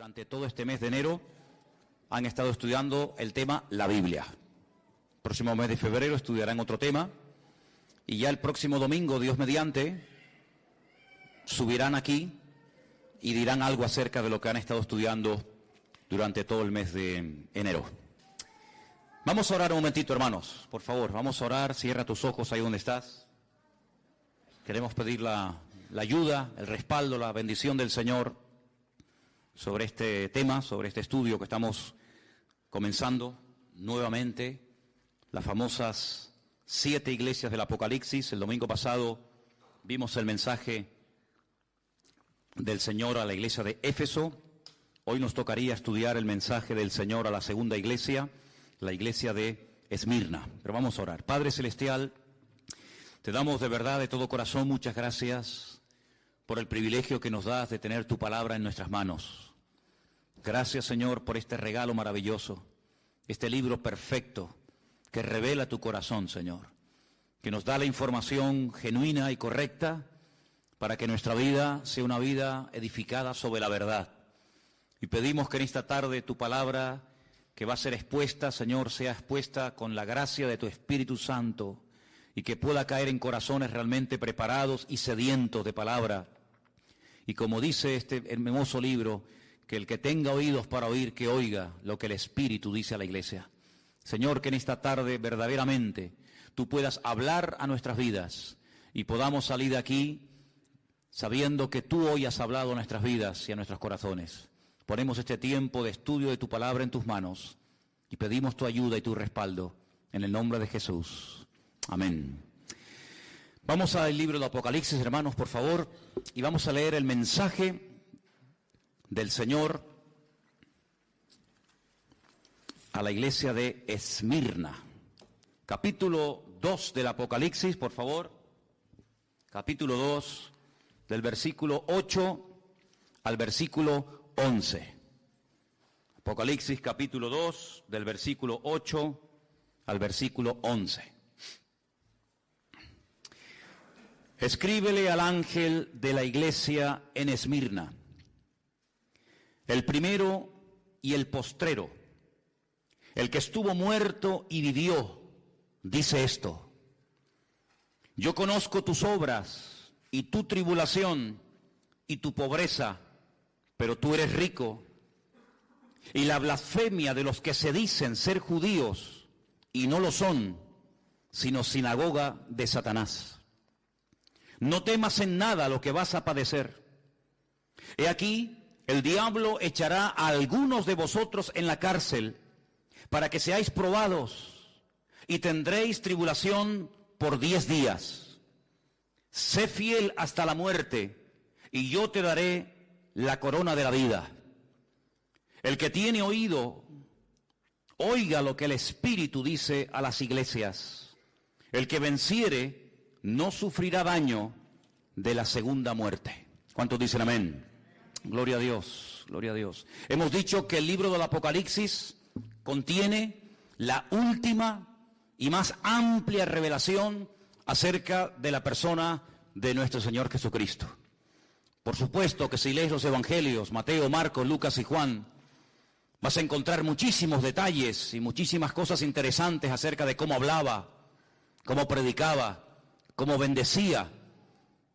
durante todo este mes de enero han estado estudiando el tema la Biblia. El próximo mes de febrero estudiarán otro tema y ya el próximo domingo, Dios mediante, subirán aquí y dirán algo acerca de lo que han estado estudiando durante todo el mes de enero. Vamos a orar un momentito, hermanos, por favor, vamos a orar. Cierra tus ojos ahí donde estás. Queremos pedir la ayuda, el respaldo, la bendición del Señor sobre este tema, sobre este estudio que estamos comenzando nuevamente, las famosas 7 iglesias del Apocalipsis. El domingo pasado vimos el mensaje del Señor a la iglesia de Éfeso. Hoy nos tocaría estudiar el mensaje del Señor a la segunda iglesia, la iglesia de Esmirna. Pero vamos a orar. Padre Celestial, te damos de verdad, de todo corazón, muchas gracias por el privilegio que nos das de tener tu palabra en nuestras manos. Gracias, Señor, por este regalo maravilloso, este libro perfecto que revela tu corazón, Señor, que nos da la información genuina y correcta para que nuestra vida sea una vida edificada sobre la verdad. Y pedimos que en esta tarde tu palabra que va a ser expuesta, Señor, sea expuesta con la gracia de tu Espíritu Santo y que pueda caer en corazones realmente preparados y sedientos de palabra. Y como dice este hermoso libro, que el que tenga oídos para oír, que oiga lo que el Espíritu dice a la iglesia. Señor, que en esta tarde verdaderamente tú puedas hablar a nuestras vidas y podamos salir de aquí sabiendo que tú hoy has hablado a nuestras vidas y a nuestros corazones. Ponemos este tiempo de estudio de tu palabra en tus manos y pedimos tu ayuda y tu respaldo en el nombre de Jesús. Amén. Vamos al libro del Apocalipsis, hermanos, por favor, y vamos a leer el mensaje del Señor a la iglesia de Esmirna. Capítulo 2 del Apocalipsis, por favor. Capítulo 2, del versículo 8 al versículo 11. Apocalipsis capítulo 2, del versículo 8 al versículo 11. Escríbele al ángel de la iglesia en Esmirna, el primero y el postrero, el que estuvo muerto y vivió, dice esto: yo conozco tus obras y tu tribulación y tu pobreza, pero tú eres rico, y la blasfemia de los que se dicen ser judíos y no lo son, sino sinagoga de Satanás. No temas en nada lo que vas a padecer. He aquí, el diablo echará a algunos de vosotros en la cárcel para que seáis probados y tendréis tribulación por 10 días. Sé fiel hasta la muerte y yo te daré la corona de la vida. El que tiene oído, oiga lo que el Espíritu dice a las iglesias. El que venciere no sufrirá daño de la segunda muerte. ¿Cuántos dicen amén? Gloria a Dios, gloria a Dios. Hemos dicho que el libro del Apocalipsis contiene la última y más amplia revelación acerca de la persona de nuestro Señor Jesucristo. Por supuesto que si lees los evangelios, Mateo, Marcos, Lucas y Juan, vas a encontrar muchísimos detalles y muchísimas cosas interesantes acerca de cómo hablaba, cómo predicaba, cómo bendecía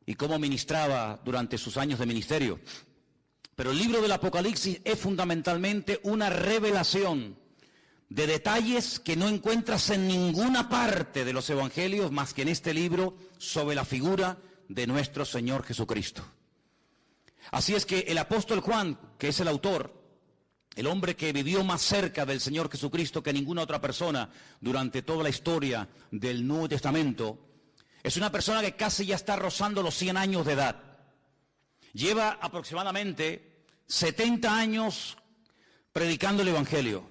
y cómo ministraba durante sus años de ministerio. Pero el libro del Apocalipsis es fundamentalmente una revelación de detalles que no encuentras en ninguna parte de los evangelios más que en este libro sobre la figura de nuestro Señor Jesucristo. Así es que el apóstol Juan, que es el autor, el hombre que vivió más cerca del Señor Jesucristo que ninguna otra persona durante toda la historia del Nuevo Testamento, es una persona que casi ya está rozando los 100 años de edad. Lleva aproximadamente 70 años predicando el Evangelio.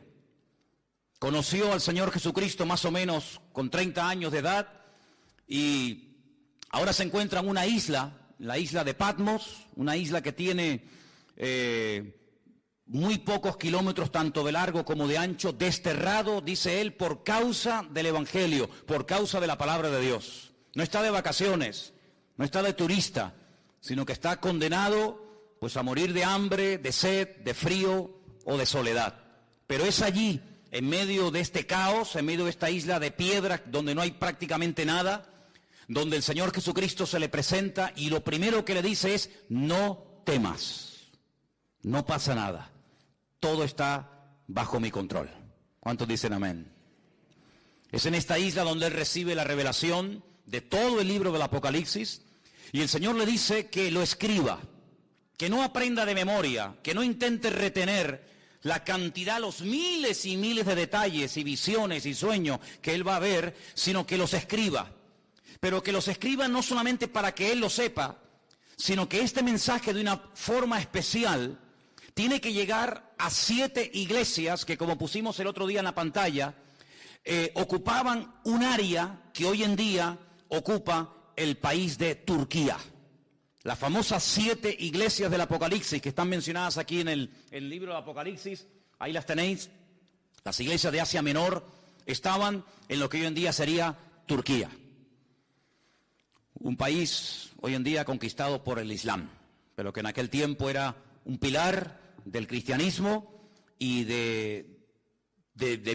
Conoció al Señor Jesucristo más o menos con 30 años de edad y ahora se encuentra en una isla, la isla de Patmos, una isla que tiene muy pocos kilómetros tanto de largo como de ancho, desterrado, dice él, por causa del Evangelio, por causa de la palabra de Dios. No está de vacaciones, no está de turista, sino que está condenado pues a morir de hambre, de sed, de frío o de soledad. Pero es allí, en medio de este caos, en medio de esta isla de piedra donde no hay prácticamente nada, donde el Señor Jesucristo se le presenta y lo primero que le dice es: no temas, no pasa nada, todo está bajo mi control. ¿Cuántos dicen amén? Es en esta isla donde él recibe la revelación de todo el libro del Apocalipsis, y el Señor le dice que lo escriba, que no aprenda de memoria, que no intente retener la cantidad, los miles y miles de detalles y visiones y sueños que él va a ver, sino que los escriba. Pero que los escriba no solamente para que él lo sepa, sino que este mensaje de una forma especial tiene que llegar a 7 iglesias que, como pusimos el otro día en la pantalla, ocupaban un área que hoy en día ocupa el país de Turquía. Las famosas 7 iglesias del Apocalipsis que están mencionadas aquí en el libro del Apocalipsis, ahí las tenéis. Las iglesias de Asia Menor estaban en lo que hoy en día sería Turquía. Un país hoy en día conquistado por el Islam, pero que en aquel tiempo era un pilar del cristianismo y de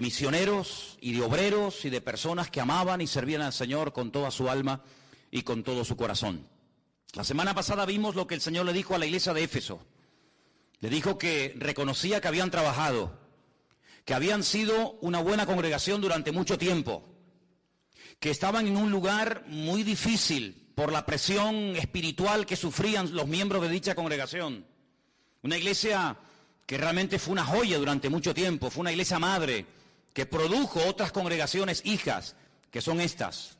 misioneros y de obreros y de personas que amaban y servían al Señor con toda su alma y con todo su corazón. La semana pasada vimos lo que el Señor le dijo a la iglesia de Éfeso. Le dijo que reconocía que habían trabajado, que habían sido una buena congregación durante mucho tiempo, que estaban en un lugar muy difícil por la presión espiritual que sufrían los miembros de dicha congregación. Una iglesia que realmente fue una joya durante mucho tiempo, fue una iglesia madre que produjo otras congregaciones hijas, que son estas.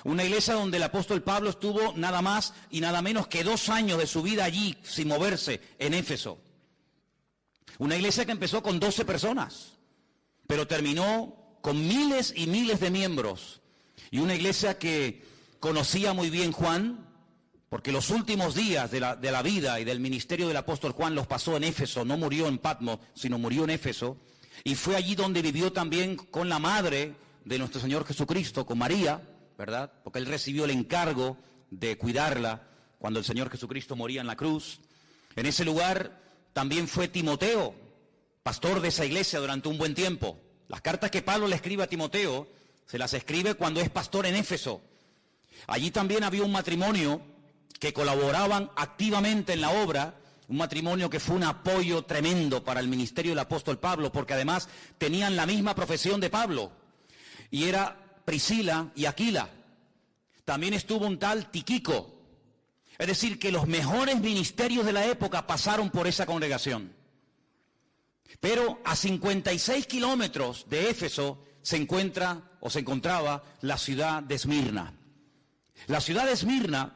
Una iglesia donde el apóstol Pablo estuvo nada más y nada menos que 2 años de su vida allí, sin moverse, en Éfeso. Una iglesia que empezó con 12 personas, pero terminó con miles y miles de miembros. Y una iglesia que conocía muy bien Juan, porque los últimos días de la vida y del ministerio del apóstol Juan los pasó en Éfeso. No murió en Patmos, sino murió en Éfeso. Y fue allí donde vivió también con la madre de nuestro Señor Jesucristo, con María, ¿verdad? Porque él recibió el encargo de cuidarla cuando el Señor Jesucristo moría en la cruz. En ese lugar también fue Timoteo, pastor de esa iglesia durante un buen tiempo. Las cartas que Pablo le escribe a Timoteo, se las escribe cuando es pastor en Éfeso. Allí también había un matrimonio que colaboraban activamente en la obra, un matrimonio que fue un apoyo tremendo para el ministerio del apóstol Pablo, porque además tenían la misma profesión de Pablo, y era Priscila y Aquila. También estuvo un tal Tíquico. Es decir, que los mejores ministerios de la época pasaron por esa congregación. Pero a 56 kilómetros de Éfeso se encontraba la ciudad de Esmirna. La ciudad de Esmirna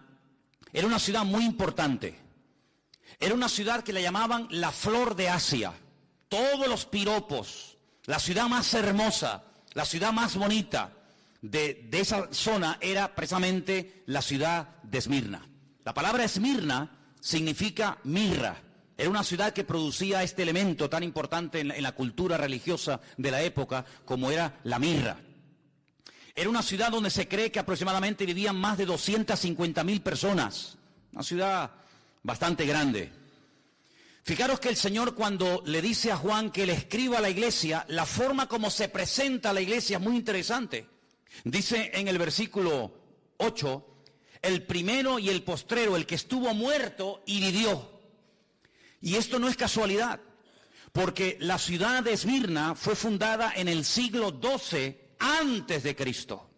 era una ciudad muy importante. Era una ciudad que le llamaban la flor de Asia. Todos los piropos, la ciudad más hermosa, la ciudad más bonita de esa zona era precisamente la ciudad de Esmirna. La palabra Esmirna significa mirra. Era una ciudad que producía este elemento tan importante en la cultura religiosa de la época como era la mirra. Era una ciudad donde se cree que aproximadamente vivían más de 250.000 personas. Una ciudad bastante grande. Fijaros que el Señor, cuando le dice a Juan que le escriba a la iglesia, la forma como se presenta a la iglesia es muy interesante. Dice en el versículo 8, el primero y el postrero, el que estuvo muerto y vivió. Y esto no es casualidad, porque la ciudad de Esmirna fue fundada en el siglo XII antes de Cristo.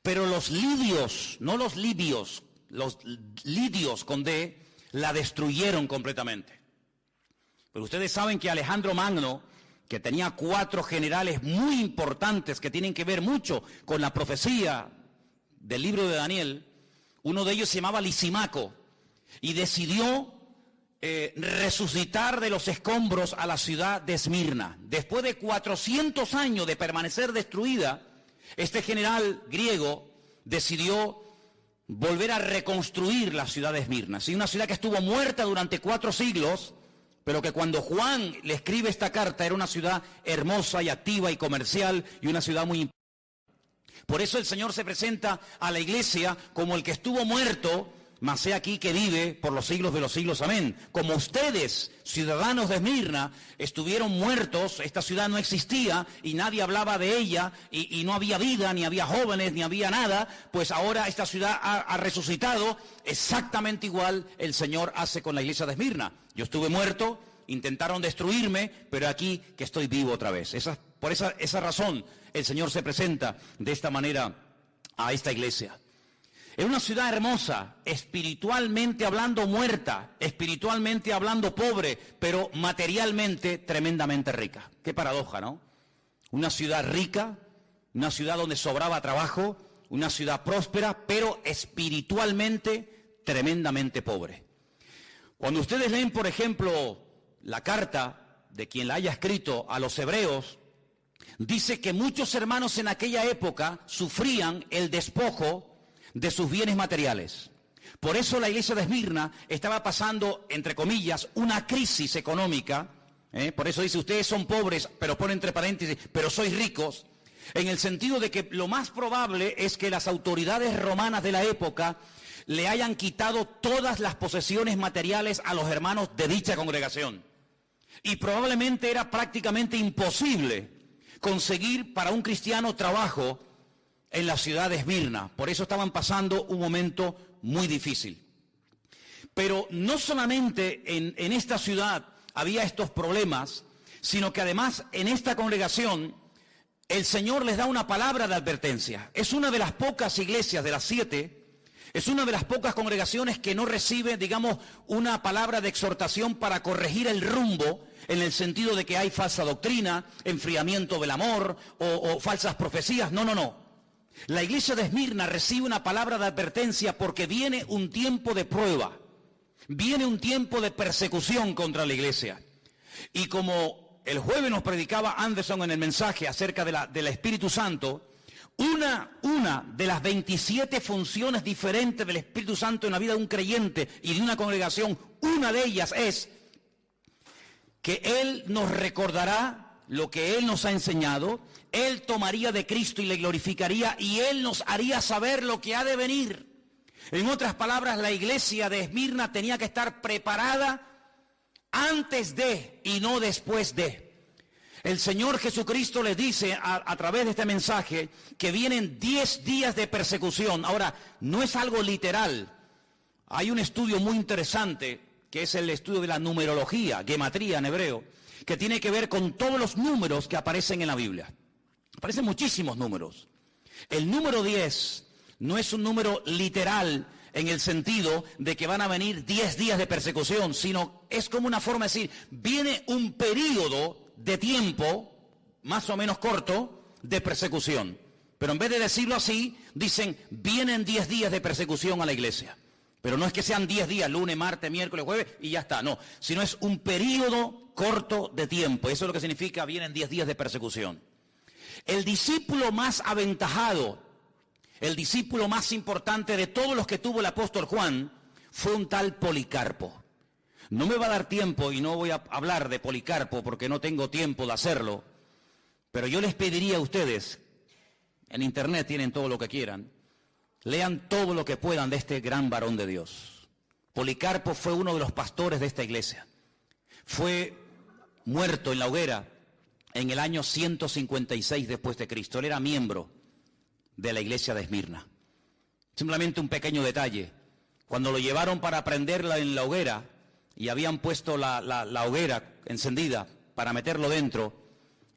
Pero los lidios, no los libios, los lidios con D, la destruyeron completamente. Pero ustedes saben que Alejandro Magno, que tenía 4 generales muy importantes que tienen que ver mucho con la profecía del libro de Daniel, uno de ellos se llamaba Lisímaco, y decidió resucitar de los escombros a la ciudad de Esmirna. Después de 400 años de permanecer destruida, este general griego decidió volver a reconstruir la ciudad de Esmirna. Sí, una ciudad que estuvo muerta durante 4 siglos, pero que cuando Juan le escribe esta carta era una ciudad hermosa y activa y comercial y una ciudad muy importante. Por eso el Señor se presenta a la iglesia como el que estuvo muerto, mas he aquí que vive por los siglos de los siglos, amén. Como ustedes, ciudadanos de Esmirna, estuvieron muertos, esta ciudad no existía y nadie hablaba de ella y no había vida, ni había jóvenes, ni había nada, pues ahora esta ciudad ha resucitado. Exactamente igual el Señor hace con la iglesia de Esmirna. Yo estuve muerto, intentaron destruirme, pero aquí que estoy vivo otra vez. Por esa razón el Señor se presenta de esta manera a esta iglesia. Es una ciudad hermosa, espiritualmente hablando muerta, espiritualmente hablando pobre, pero materialmente tremendamente rica. Qué paradoja, ¿no? Una ciudad rica, una ciudad donde sobraba trabajo, una ciudad próspera, pero espiritualmente tremendamente pobre. Cuando ustedes leen, por ejemplo, la carta de quien la haya escrito a los hebreos, dice que muchos hermanos en aquella época sufrían el despojo de sus bienes materiales. Por eso la iglesia de Esmirna estaba pasando, entre comillas, una crisis económica. Por eso dice, ustedes son pobres, pero pone entre paréntesis, pero sois ricos, en el sentido de que lo más probable es que las autoridades romanas de la época le hayan quitado todas las posesiones materiales a los hermanos de dicha congregación. Y probablemente era prácticamente imposible conseguir para un cristiano trabajo en la ciudad de Esmirna. Por eso estaban pasando un momento muy difícil. Pero no solamente en esta ciudad había estos problemas, sino que además en esta congregación el Señor les da una palabra de advertencia. Es una de las pocas iglesias de las 7, es una de las pocas congregaciones que no recibe, digamos, una palabra de exhortación para corregir el rumbo, en el sentido de que hay falsa doctrina, enfriamiento del amor o falsas profecías. No. La iglesia de Esmirna recibe una palabra de advertencia porque viene un tiempo de prueba, viene un tiempo de persecución contra la iglesia. Y como el jueves nos predicaba Anderson en el mensaje acerca del Espíritu Santo, una de las 27 funciones diferentes del Espíritu Santo en la vida de un creyente y de una congregación, una de ellas es que Él nos recordará lo que Él nos ha enseñado, Él tomaría de Cristo y le glorificaría, y Él nos haría saber lo que ha de venir. En otras palabras, la iglesia de Esmirna tenía que estar preparada antes de y no después de. El Señor Jesucristo les dice a través de este mensaje que vienen 10 días de persecución. Ahora, no es algo literal. Hay un estudio muy interesante, que es el estudio de la numerología, gematría en hebreo, que tiene que ver con todos los números que aparecen en la Biblia. Aparecen muchísimos números. El número 10 no es un número literal en el sentido de que van a venir 10 días de persecución, sino es como una forma de decir, viene un periodo de tiempo, más o menos corto, de persecución. Pero en vez de decirlo así, dicen, vienen 10 días de persecución a la iglesia. Pero no es que sean 10 días, lunes, martes, miércoles, jueves, y ya está, no. Sino es un periodo corto de tiempo. Eso es lo que significa, vienen 10 días de persecución. El discípulo más aventajado, el discípulo más importante de todos los que tuvo el apóstol Juan, fue un tal Policarpo. No me va a dar tiempo y no voy a hablar de Policarpo porque no tengo tiempo de hacerlo, pero yo les pediría a ustedes, en internet tienen todo lo que quieran, lean todo lo que puedan de este gran varón de Dios. Policarpo fue uno de los pastores de esta iglesia. Fue muerto en la hoguera en el año 156 después de Cristo. Él era miembro de la iglesia de Esmirna. Simplemente un pequeño detalle. Cuando lo llevaron para prenderla en la hoguera y habían puesto la hoguera encendida para meterlo dentro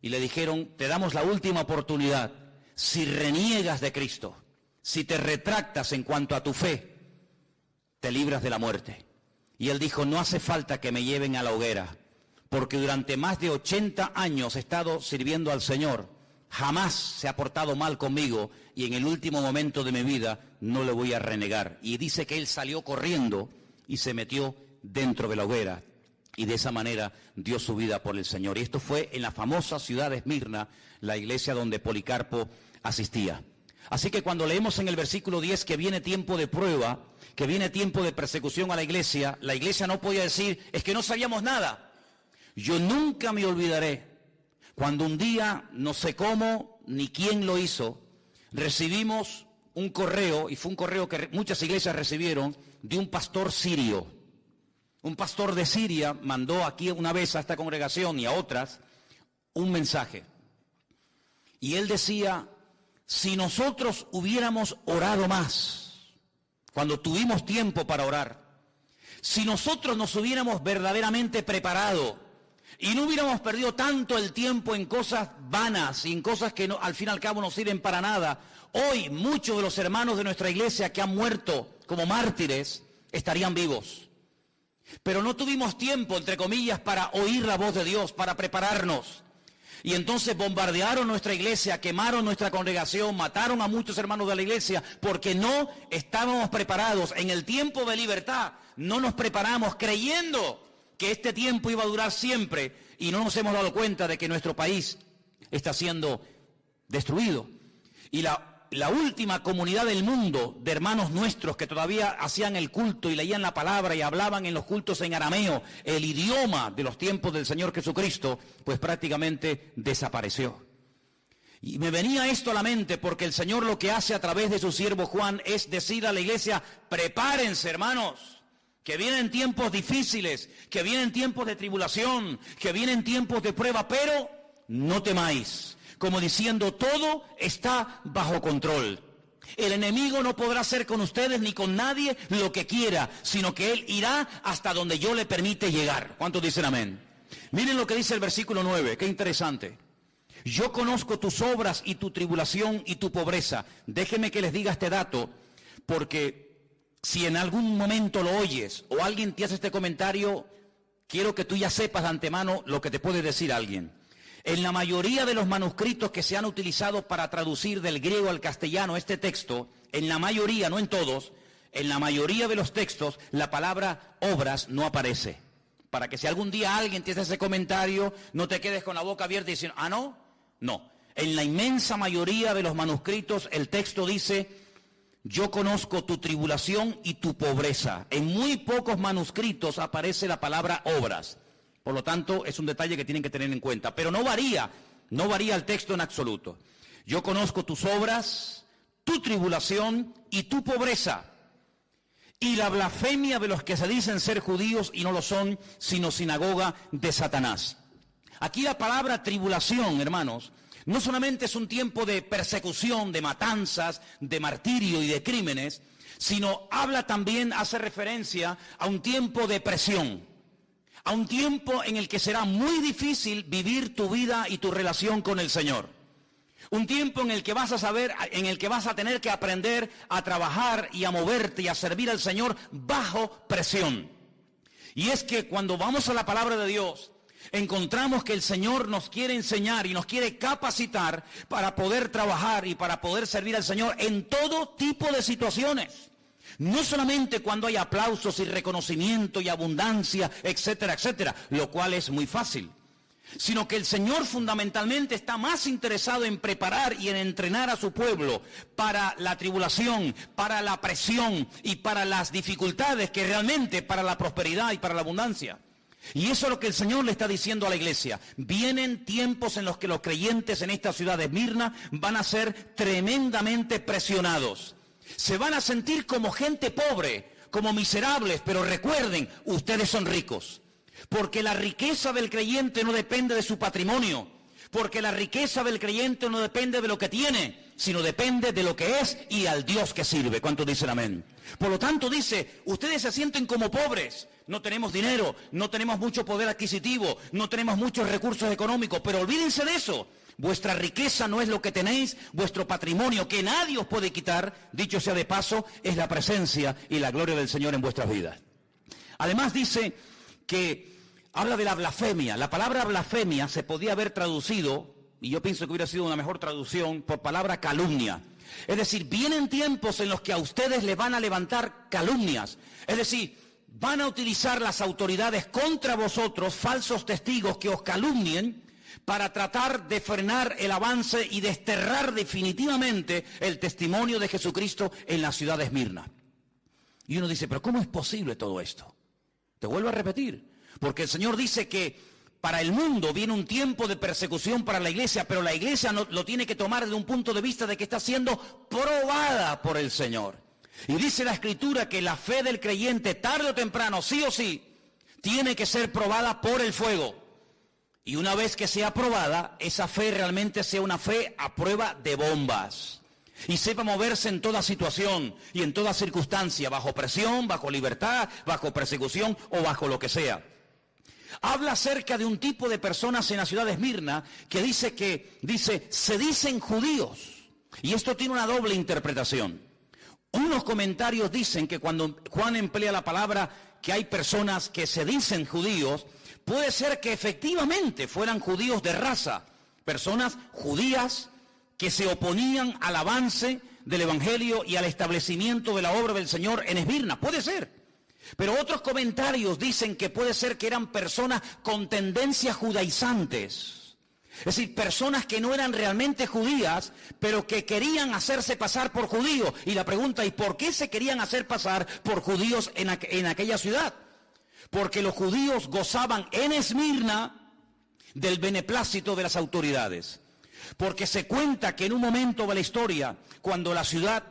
y le dijeron, te damos la última oportunidad. Si reniegas de Cristo, si te retractas en cuanto a tu fe, te libras de la muerte. Y él dijo, no hace falta que me lleven a la hoguera, porque durante más de 80 años he estado sirviendo al Señor, jamás se ha portado mal conmigo y en el último momento de mi vida no le voy a renegar. Y dice que él salió corriendo y se metió dentro de la hoguera y de esa manera dio su vida por el Señor. Y esto fue en la famosa ciudad de Esmirna, la iglesia donde Policarpo asistía. Así que cuando leemos en el versículo 10 que viene tiempo de prueba, que viene tiempo de persecución a la iglesia no podía decir, es que no sabíamos nada. Yo nunca me olvidaré cuando un día, no sé cómo ni quién lo hizo, recibimos un correo, y fue un correo que muchas iglesias recibieron, de un pastor sirio. Un pastor de Siria mandó aquí una vez a esta congregación y a otras un mensaje. Y él decía, si nosotros hubiéramos orado más, cuando tuvimos tiempo para orar, si nosotros nos hubiéramos verdaderamente preparado y no hubiéramos perdido tanto el tiempo en cosas vanas y en cosas que no, al fin y al cabo no sirven para nada, hoy muchos de los hermanos de nuestra iglesia que han muerto como mártires estarían vivos. Pero no tuvimos tiempo, entre comillas, para oír la voz de Dios, para prepararnos. Y entonces bombardearon nuestra iglesia, quemaron nuestra congregación, mataron a muchos hermanos de la iglesia, porque no estábamos preparados. En el tiempo de libertad no nos preparamos creyendo que este tiempo iba a durar siempre, y no nos hemos dado cuenta de que nuestro país está siendo destruido. Y la última comunidad del mundo de hermanos nuestros que todavía hacían el culto y leían la palabra y hablaban en los cultos en arameo, el idioma de los tiempos del Señor Jesucristo, pues prácticamente desapareció. Y me venía esto a la mente porque el Señor lo que hace a través de su siervo Juan es decir a la iglesia, prepárense hermanos, que vienen tiempos difíciles, que vienen tiempos de tribulación, que vienen tiempos de prueba, pero no temáis. Como diciendo, todo está bajo control. El enemigo no podrá hacer con ustedes ni con nadie lo que quiera, sino que él irá hasta donde yo le permite llegar. ¿Cuántos dicen amén? Miren lo que dice el versículo 9, qué interesante. Yo conozco tus obras y tu tribulación y tu pobreza. Déjenme que les diga este dato, porque si en algún momento lo oyes o alguien te hace este comentario, quiero que tú ya sepas de antemano lo que te puede decir alguien. En la mayoría de los manuscritos que se han utilizado para traducir del griego al castellano este texto, en la mayoría, no en todos, en la mayoría de los textos, la palabra obras no aparece. Para que si algún día alguien te hace ese comentario, no te quedes con la boca abierta diciendo, ¿ah, no? No. En la inmensa mayoría de los manuscritos, el texto dice, yo conozco tu tribulación y tu pobreza. En muy pocos manuscritos aparece la palabra obras. Por lo tanto, es un detalle que tienen que tener en cuenta. Pero no varía el texto en absoluto. Yo conozco tus obras, tu tribulación y tu pobreza, y la blasfemia de los que se dicen ser judíos y no lo son, sino sinagoga de Satanás. Aquí la palabra tribulación, hermanos, no solamente es un tiempo de persecución, de matanzas, de martirio y de crímenes, sino habla también, hace referencia a un tiempo de presión. A un tiempo en el que será muy difícil vivir tu vida y tu relación con el Señor. Un tiempo en el que vas a tener que aprender a trabajar y a moverte y a servir al Señor bajo presión. Y es que cuando vamos a la palabra de Dios, encontramos que el Señor nos quiere enseñar y nos quiere capacitar para poder trabajar y para poder servir al Señor en todo tipo de situaciones. No solamente cuando hay aplausos y reconocimiento y abundancia, etcétera, etcétera, lo cual es muy fácil, sino que el Señor fundamentalmente está más interesado en preparar y en entrenar a su pueblo para la tribulación, para la presión y para las dificultades que realmente para la prosperidad y para la abundancia. Y eso es lo que el Señor le está diciendo a la iglesia. Vienen tiempos en los que los creyentes en esta ciudad de Esmirna van a ser tremendamente presionados. Se van a sentir como gente pobre, como miserables, pero recuerden, ustedes son ricos. Porque la riqueza del creyente no depende de su patrimonio, porque la riqueza del creyente no depende de lo que tiene, sino depende de lo que es y al Dios que sirve. ¿Cuántos dicen amén? Por lo tanto dice, ustedes se sienten como pobres, no tenemos dinero, no tenemos mucho poder adquisitivo, no tenemos muchos recursos económicos, pero olvídense de eso. Vuestra riqueza no es lo que tenéis, vuestro patrimonio que nadie os puede quitar, dicho sea de paso, es la presencia y la gloria del Señor en vuestras vidas. Además dice que habla de la blasfemia. La palabra blasfemia se podía haber traducido, y yo pienso que hubiera sido una mejor traducción, por palabra calumnia. Es decir, vienen tiempos en los que a ustedes les van a levantar calumnias. Es decir, van a utilizar las autoridades contra vosotros, falsos testigos que os calumnien, para tratar de frenar el avance y desterrar definitivamente el testimonio de Jesucristo en la ciudad de Esmirna. Y uno dice, pero ¿cómo es posible todo esto? Te vuelvo a repetir, porque el Señor dice que para el mundo viene un tiempo de persecución para la iglesia, pero la iglesia lo tiene que tomar desde un punto de vista de que está siendo probada por el Señor. Y dice la Escritura que la fe del creyente, tarde o temprano, sí o sí, tiene que ser probada por el fuego. Y una vez que sea probada, esa fe realmente sea una fe a prueba de bombas. Y sepa moverse en toda situación y en toda circunstancia, bajo presión, bajo libertad, bajo persecución o bajo lo que sea. Habla acerca de un tipo de personas en la ciudad de Esmirna que dice, se dicen judíos. Y esto tiene una doble interpretación. Unos comentarios dicen que cuando Juan emplea la palabra que hay personas que se dicen judíos, puede ser que efectivamente fueran judíos de raza, personas judías que se oponían al avance del Evangelio y al establecimiento de la obra del Señor en Esmirna. Puede ser. Pero otros comentarios dicen que puede ser que eran personas con tendencias judaizantes. Es decir, personas que no eran realmente judías, pero que querían hacerse pasar por judíos. Y la pregunta es, ¿por qué se querían hacer pasar por judíos en aquella ciudad? Porque los judíos gozaban en Esmirna del beneplácito de las autoridades. Porque se cuenta que en un momento de la historia, cuando la ciudad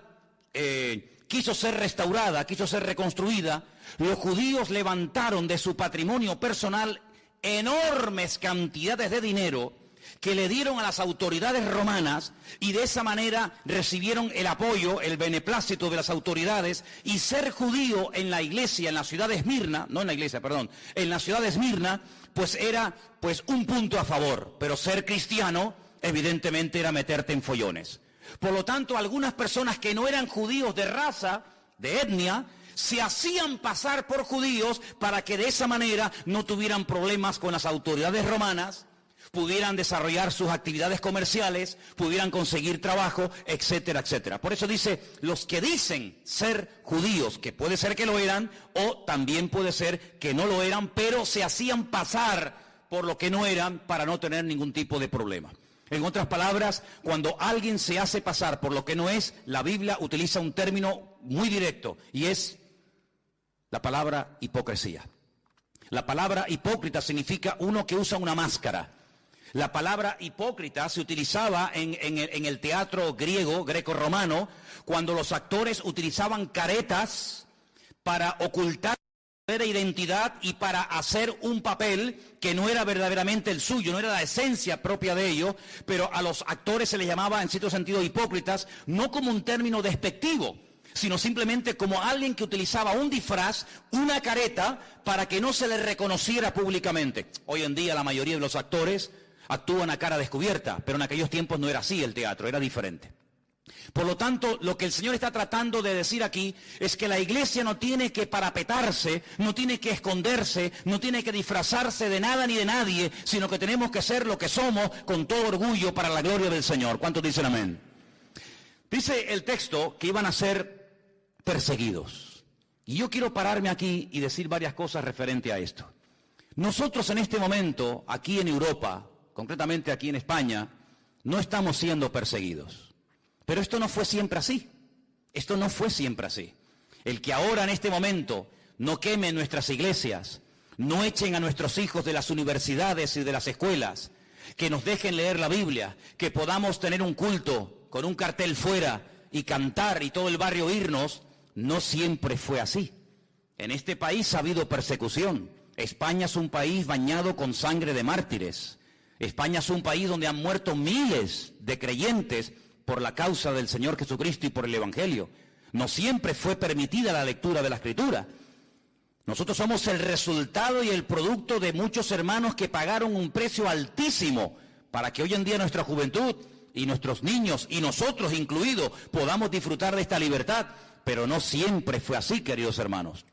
quiso ser restaurada, quiso ser reconstruida, los judíos levantaron de su patrimonio personal enormes cantidades de dinero que le dieron a las autoridades romanas y de esa manera recibieron el apoyo, el beneplácito de las autoridades, y ser judío en la iglesia, en la ciudad de Esmirna, no en la iglesia, perdón, en la ciudad de Esmirna, pues era un punto a favor, pero ser cristiano evidentemente era meterte en follones. Por lo tanto, algunas personas que no eran judíos de raza, de etnia, se hacían pasar por judíos para que de esa manera no tuvieran problemas con las autoridades romanas, pudieran desarrollar sus actividades comerciales, pudieran conseguir trabajo, etcétera, etcétera. Por eso dice, los que dicen ser judíos, que puede ser que lo eran, o también puede ser que no lo eran, pero se hacían pasar por lo que no eran para no tener ningún tipo de problema. En otras palabras, cuando alguien se hace pasar por lo que no es, la Biblia utiliza un término muy directo, y es la palabra hipocresía. La palabra hipócrita significa uno que usa una máscara. La palabra hipócrita se utilizaba en el teatro griego, greco-romano, cuando los actores utilizaban caretas para ocultar su identidad y para hacer un papel que no era verdaderamente el suyo, no era la esencia propia de ello, pero a los actores se les llamaba en cierto sentido hipócritas, no como un término despectivo, sino simplemente como alguien que utilizaba un disfraz, una careta, para que no se le reconociera públicamente. Hoy en día la mayoría de los actores actúan a cara descubierta, pero en aquellos tiempos no era así el teatro, era diferente. Por lo tanto, lo que el Señor está tratando de decir aquí es que la iglesia no tiene que parapetarse, no tiene que esconderse, no tiene que disfrazarse de nada ni de nadie, sino que tenemos que ser lo que somos con todo orgullo para la gloria del Señor. ¿Cuántos dicen amén? Dice el texto que iban a ser perseguidos. Y yo quiero pararme aquí y decir varias cosas referente a esto. Nosotros en este momento, aquí en Europa, concretamente aquí en España, no estamos siendo perseguidos. Pero esto no fue siempre así. Esto no fue siempre así. El que ahora en este momento no quemen nuestras iglesias, no echen a nuestros hijos de las universidades y de las escuelas, que nos dejen leer la Biblia, que podamos tener un culto con un cartel fuera y cantar y todo el barrio irnos, no siempre fue así. En este país ha habido persecución. España es un país bañado con sangre de mártires. España es un país donde han muerto miles de creyentes por la causa del Señor Jesucristo y por el Evangelio. No siempre fue permitida la lectura de la Escritura. Nosotros somos el resultado y el producto de muchos hermanos que pagaron un precio altísimo para que hoy en día nuestra juventud y nuestros niños, y nosotros incluidos, podamos disfrutar de esta libertad. Pero no siempre fue así, queridos hermanos.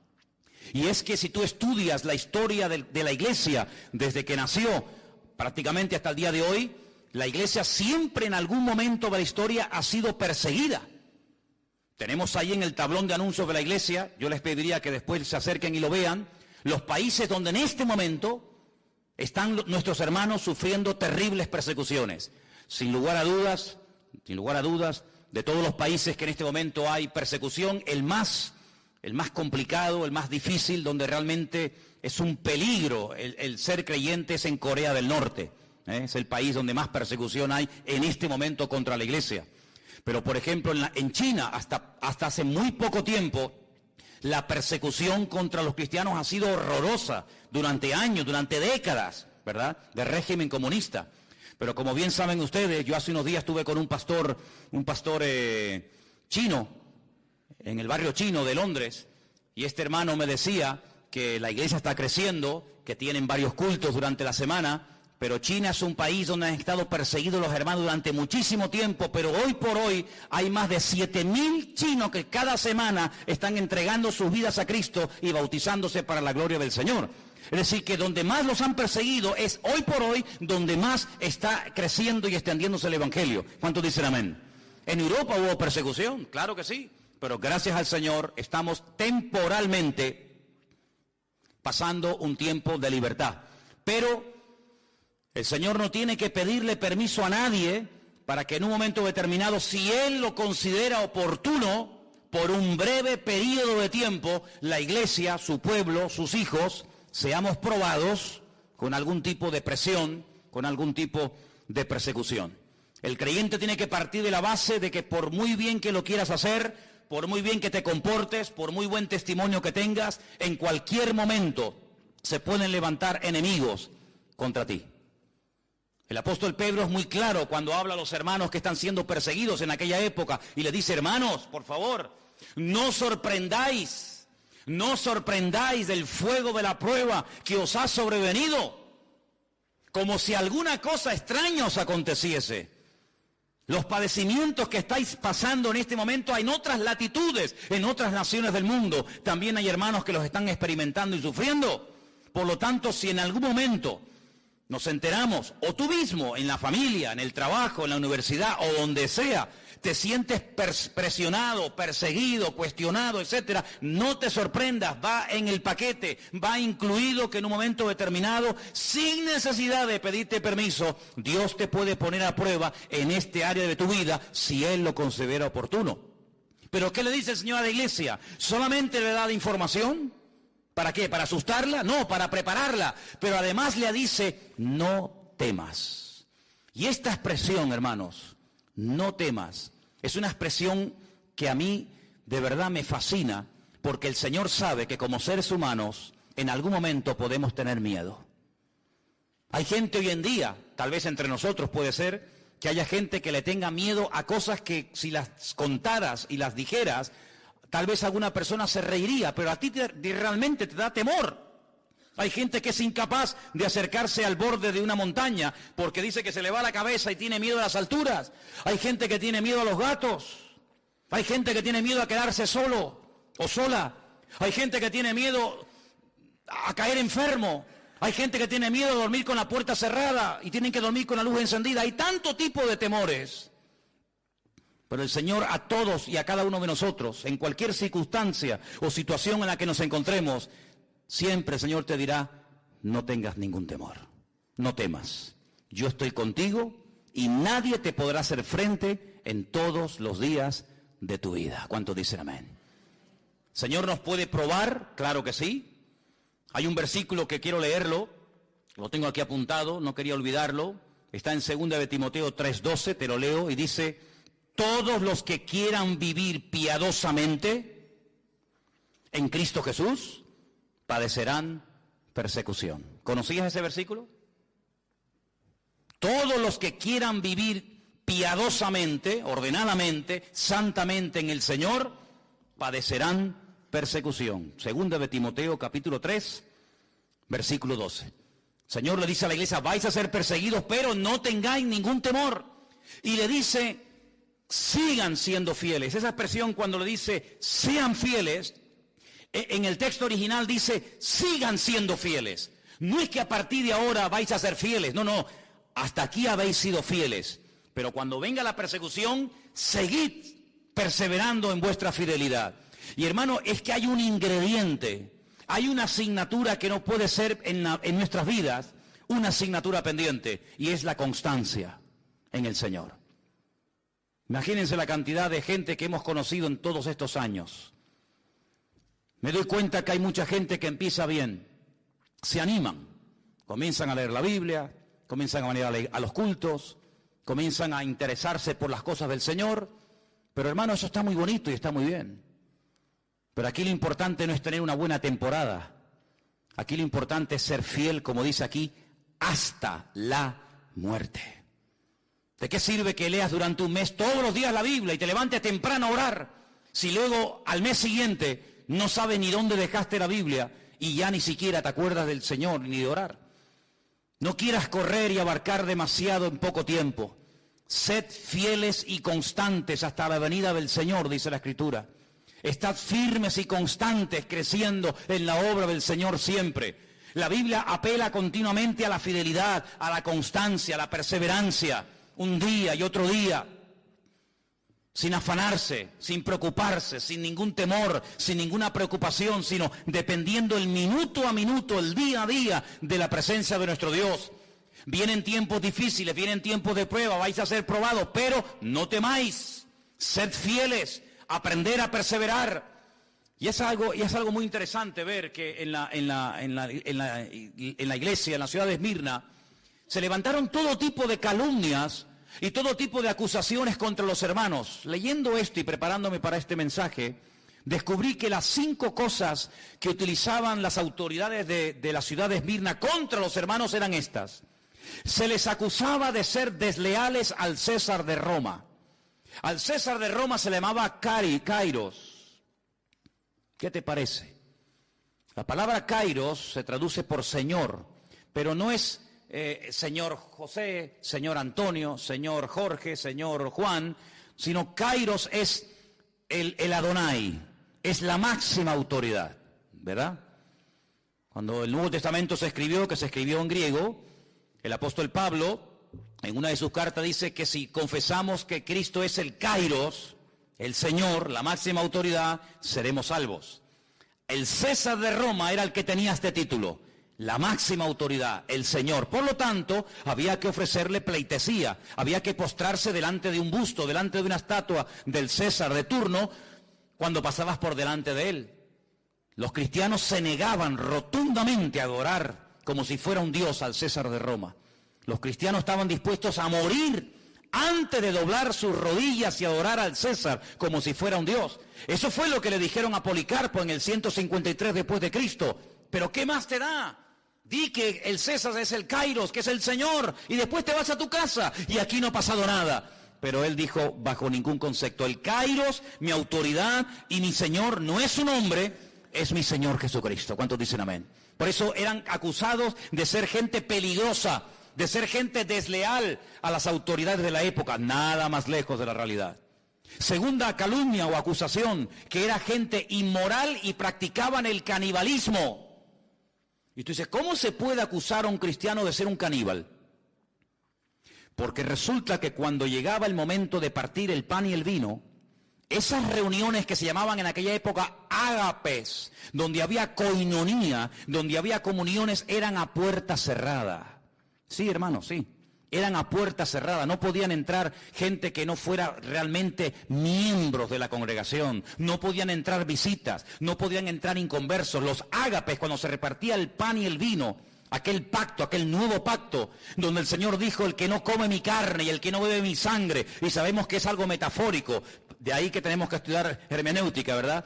Y es que si tú estudias la historia de la iglesia desde que nació prácticamente hasta el día de hoy, la iglesia siempre en algún momento de la historia ha sido perseguida. Tenemos ahí en el tablón de anuncios de la iglesia, yo les pediría que después se acerquen y lo vean, los países donde en este momento están nuestros hermanos sufriendo terribles persecuciones. Sin lugar a dudas, de todos los países que en este momento hay persecución, el más complicado, el más difícil, donde realmente es un peligro el ser creyentes en Corea del Norte. Es el país donde más persecución hay en este momento contra la iglesia. Pero, por ejemplo, en China, hasta hace muy poco tiempo, la persecución contra los cristianos ha sido horrorosa durante años, durante décadas, ¿verdad?, del régimen comunista. Pero como bien saben ustedes, yo hace unos días estuve con un pastor chino, en el barrio chino de Londres, y este hermano me decía que la iglesia está creciendo, que tienen varios cultos durante la semana, pero China es un país donde han estado perseguidos los hermanos durante muchísimo tiempo, pero hoy por hoy hay más de 7,000 chinos que cada semana están entregando sus vidas a Cristo y bautizándose para la gloria del Señor. Es decir, que donde más los han perseguido es hoy por hoy donde más está creciendo y extendiéndose el Evangelio. ¿Cuántos dicen amén? ¿En Europa hubo persecución? Claro que sí, pero gracias al Señor estamos temporalmente pasando un tiempo de libertad. Pero el Señor no tiene que pedirle permiso a nadie para que en un momento determinado, si Él lo considera oportuno, por un breve periodo de tiempo, la iglesia, su pueblo, sus hijos, seamos probados con algún tipo de presión, con algún tipo de persecución. El creyente tiene que partir de la base de que por muy bien que lo quieras hacer, por muy bien que te comportes, por muy buen testimonio que tengas, en cualquier momento se pueden levantar enemigos contra ti. El apóstol Pedro es muy claro cuando habla a los hermanos que están siendo perseguidos en aquella época y les dice: hermanos, por favor, no os sorprendáis del fuego de la prueba que os ha sobrevenido, como si alguna cosa extraña os aconteciese. Los padecimientos que estáis pasando en este momento en otras latitudes, en otras naciones del mundo, también hay hermanos que los están experimentando y sufriendo. Por lo tanto, si en algún momento nos enteramos, o tú mismo, en la familia, en el trabajo, en la universidad, o donde sea, te sientes presionado, perseguido, cuestionado, etcétera, no te sorprendas, va en el paquete, va incluido que en un momento determinado, sin necesidad de pedirte permiso, Dios te puede poner a prueba en este área de tu vida si Él lo considera oportuno. ¿Pero qué le dice el Señor a la iglesia? ¿Solamente le da la información? ¿Para qué? ¿Para asustarla? No, para prepararla. Pero además le dice: no temas. Y esta expresión, hermanos, no temas, es una expresión que a mí de verdad me fascina, porque el Señor sabe que como seres humanos en algún momento podemos tener miedo. Hay gente hoy en día, tal vez entre nosotros puede ser, que haya gente que le tenga miedo a cosas que si las contaras y las dijeras, tal vez alguna persona se reiría, pero a ti realmente te da temor. Hay gente que es incapaz de acercarse al borde de una montaña porque dice que se le va la cabeza y tiene miedo a las alturas. Hay gente que tiene miedo a los gatos. Hay gente que tiene miedo a quedarse solo o sola. Hay gente que tiene miedo a caer enfermo. Hay gente que tiene miedo a dormir con la puerta cerrada y tienen que dormir con la luz encendida. Hay tanto tipo de temores. Pero el Señor a todos y a cada uno de nosotros, en cualquier circunstancia o situación en la que nos encontremos, siempre el Señor te dirá: no tengas ningún temor, no temas. Yo estoy contigo y nadie te podrá hacer frente en todos los días de tu vida. ¿Cuántos dicen amén? ¿Señor nos puede probar? Claro que sí. Hay un versículo que quiero leerlo, lo tengo aquí apuntado, no quería olvidarlo. Está en 2 de Timoteo 3:12, te lo leo y dice: todos los que quieran vivir piadosamente en Cristo Jesús padecerán persecución. ¿Conocías ese versículo? Todos los que quieran vivir piadosamente, ordenadamente, santamente en el Señor, padecerán persecución. 2 de Timoteo capítulo 3, versículo 12. El Señor le dice a la iglesia: vais a ser perseguidos, pero no tengáis ningún temor. Y le dice: sigan siendo fieles. Esa expresión cuando le dice sean fieles, en el texto original dice sigan siendo fieles. No es que a partir de ahora vais a ser fieles, no, hasta aquí habéis sido fieles. Pero cuando venga la persecución, seguid perseverando en vuestra fidelidad. Y hermano, es que hay un ingrediente, hay una asignatura que no puede ser en nuestras vidas, una asignatura pendiente, y es la constancia en el Señor. Imagínense la cantidad de gente que hemos conocido en todos estos años. Me doy cuenta que hay mucha gente que empieza bien, se animan, comienzan a leer la Biblia, comienzan a venir a los cultos, comienzan a interesarse por las cosas del Señor. Pero hermano, eso está muy bonito y está muy bien. Pero aquí lo importante no es tener una buena temporada. Aquí lo importante es ser fiel, como dice aquí, hasta la muerte. ¿De qué sirve que leas durante un mes todos los días la Biblia y te levantes temprano a orar, si luego al mes siguiente no sabes ni dónde dejaste la Biblia y ya ni siquiera te acuerdas del Señor ni de orar? No quieras correr y abarcar demasiado en poco tiempo. Sed fieles y constantes hasta la venida del Señor, dice la Escritura. Estad firmes y constantes, creciendo en la obra del Señor siempre. La Biblia apela continuamente a la fidelidad, a la constancia, a la perseverancia, un día y otro día, sin afanarse, sin preocuparse, sin ningún temor, sin ninguna preocupación, sino dependiendo el minuto a minuto, el día a día de la presencia de nuestro Dios. Vienen tiempos difíciles, vienen tiempos de prueba, vais a ser probados, pero no temáis, sed fieles, aprender a perseverar. Y es algo muy interesante ver que en la iglesia, en la ciudad de Esmirna, se levantaron todo tipo de calumnias y todo tipo de acusaciones contra los hermanos. Leyendo esto y preparándome para este mensaje, descubrí que las 5 cosas que utilizaban las autoridades de la ciudad de Esmirna contra los hermanos eran estas. Se les acusaba de ser desleales al César de Roma. Al César de Roma se le llamaba Kairos. ¿Qué te parece? La palabra Kairos se traduce por señor, pero no es señor José, señor Antonio, señor Jorge, señor Juan, sino Kairos es el Adonai, es la máxima autoridad, ¿verdad? Cuando el Nuevo Testamento se escribió, que se escribió en griego, el apóstol Pablo, en una de sus cartas dice que si confesamos que Cristo es el Kairos, el Señor, la máxima autoridad, seremos salvos. El César de Roma era el que tenía este título, la máxima autoridad, el Señor. Por lo tanto, había que ofrecerle pleitesía, había que postrarse delante de un busto, delante de una estatua del César de turno, cuando pasabas por delante de él. Los cristianos se negaban rotundamente a adorar como si fuera un dios al César de Roma. Los cristianos estaban dispuestos a morir antes de doblar sus rodillas y adorar al César como si fuera un dios. Eso fue lo que le dijeron a Policarpo en el 153 después de Cristo. Pero ¿qué más te da? Di que el César es el Kairos, que es el Señor, y después te vas a tu casa y aquí no ha pasado nada. Pero él dijo, bajo ningún concepto, el Kairos, mi autoridad y mi Señor no es un hombre, es mi Señor Jesucristo. ¿Cuántos dicen amén? Por eso eran acusados de ser gente peligrosa, de ser gente desleal a las autoridades de la época, nada más lejos de la realidad. Segunda calumnia o acusación, que era gente inmoral y practicaban el canibalismo. Y tú dices, ¿cómo se puede acusar a un cristiano de ser un caníbal? Porque resulta que cuando llegaba el momento de partir el pan y el vino, esas reuniones que se llamaban en aquella época ágapes, donde había coinonía, donde había comuniones, eran a puerta cerrada. Sí, hermano, sí. Eran a puerta cerrada, no podían entrar gente que no fuera realmente miembros de la congregación, no podían entrar visitas, no podían entrar inconversos. Los ágapes, cuando se repartía el pan y el vino, aquel pacto, aquel nuevo pacto, donde el Señor dijo, el que no come mi carne y el que no bebe mi sangre, y sabemos que es algo metafórico, de ahí que tenemos que estudiar hermenéutica, ¿verdad?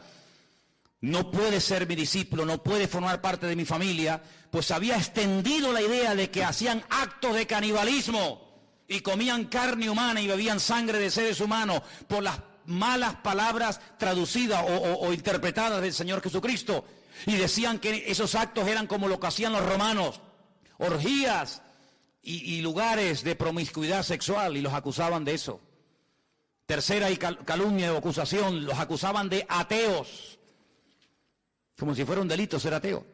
No puede ser mi discípulo, no puede formar parte de mi familia, pues había extendido la idea de que hacían actos de canibalismo y comían carne humana y bebían sangre de seres humanos por las malas palabras traducidas o interpretadas del Señor Jesucristo. Y decían que esos actos eran como lo que hacían los romanos, orgías y lugares de promiscuidad sexual, y los acusaban de eso. Tercera y calumnia o acusación, los acusaban de ateos, como si fuera un delito ser ateo.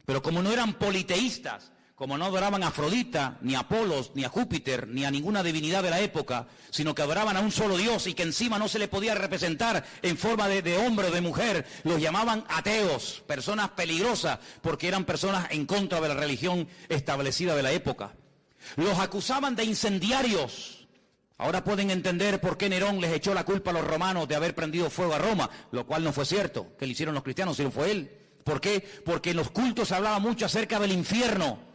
Pero como no eran politeístas, como no adoraban a Afrodita, ni a Apolos, ni a Júpiter, ni a ninguna divinidad de la época, sino que adoraban a un solo Dios y que encima no se le podía representar en forma de hombre o de mujer, los llamaban ateos, personas peligrosas, porque eran personas en contra de la religión establecida de la época. Los acusaban de incendiarios. Ahora pueden entender por qué Nerón les echó la culpa a los romanos de haber prendido fuego a Roma, lo cual no fue cierto, que le hicieron los cristianos, sino fue él. ¿Por qué? Porque en los cultos se hablaba mucho acerca del infierno.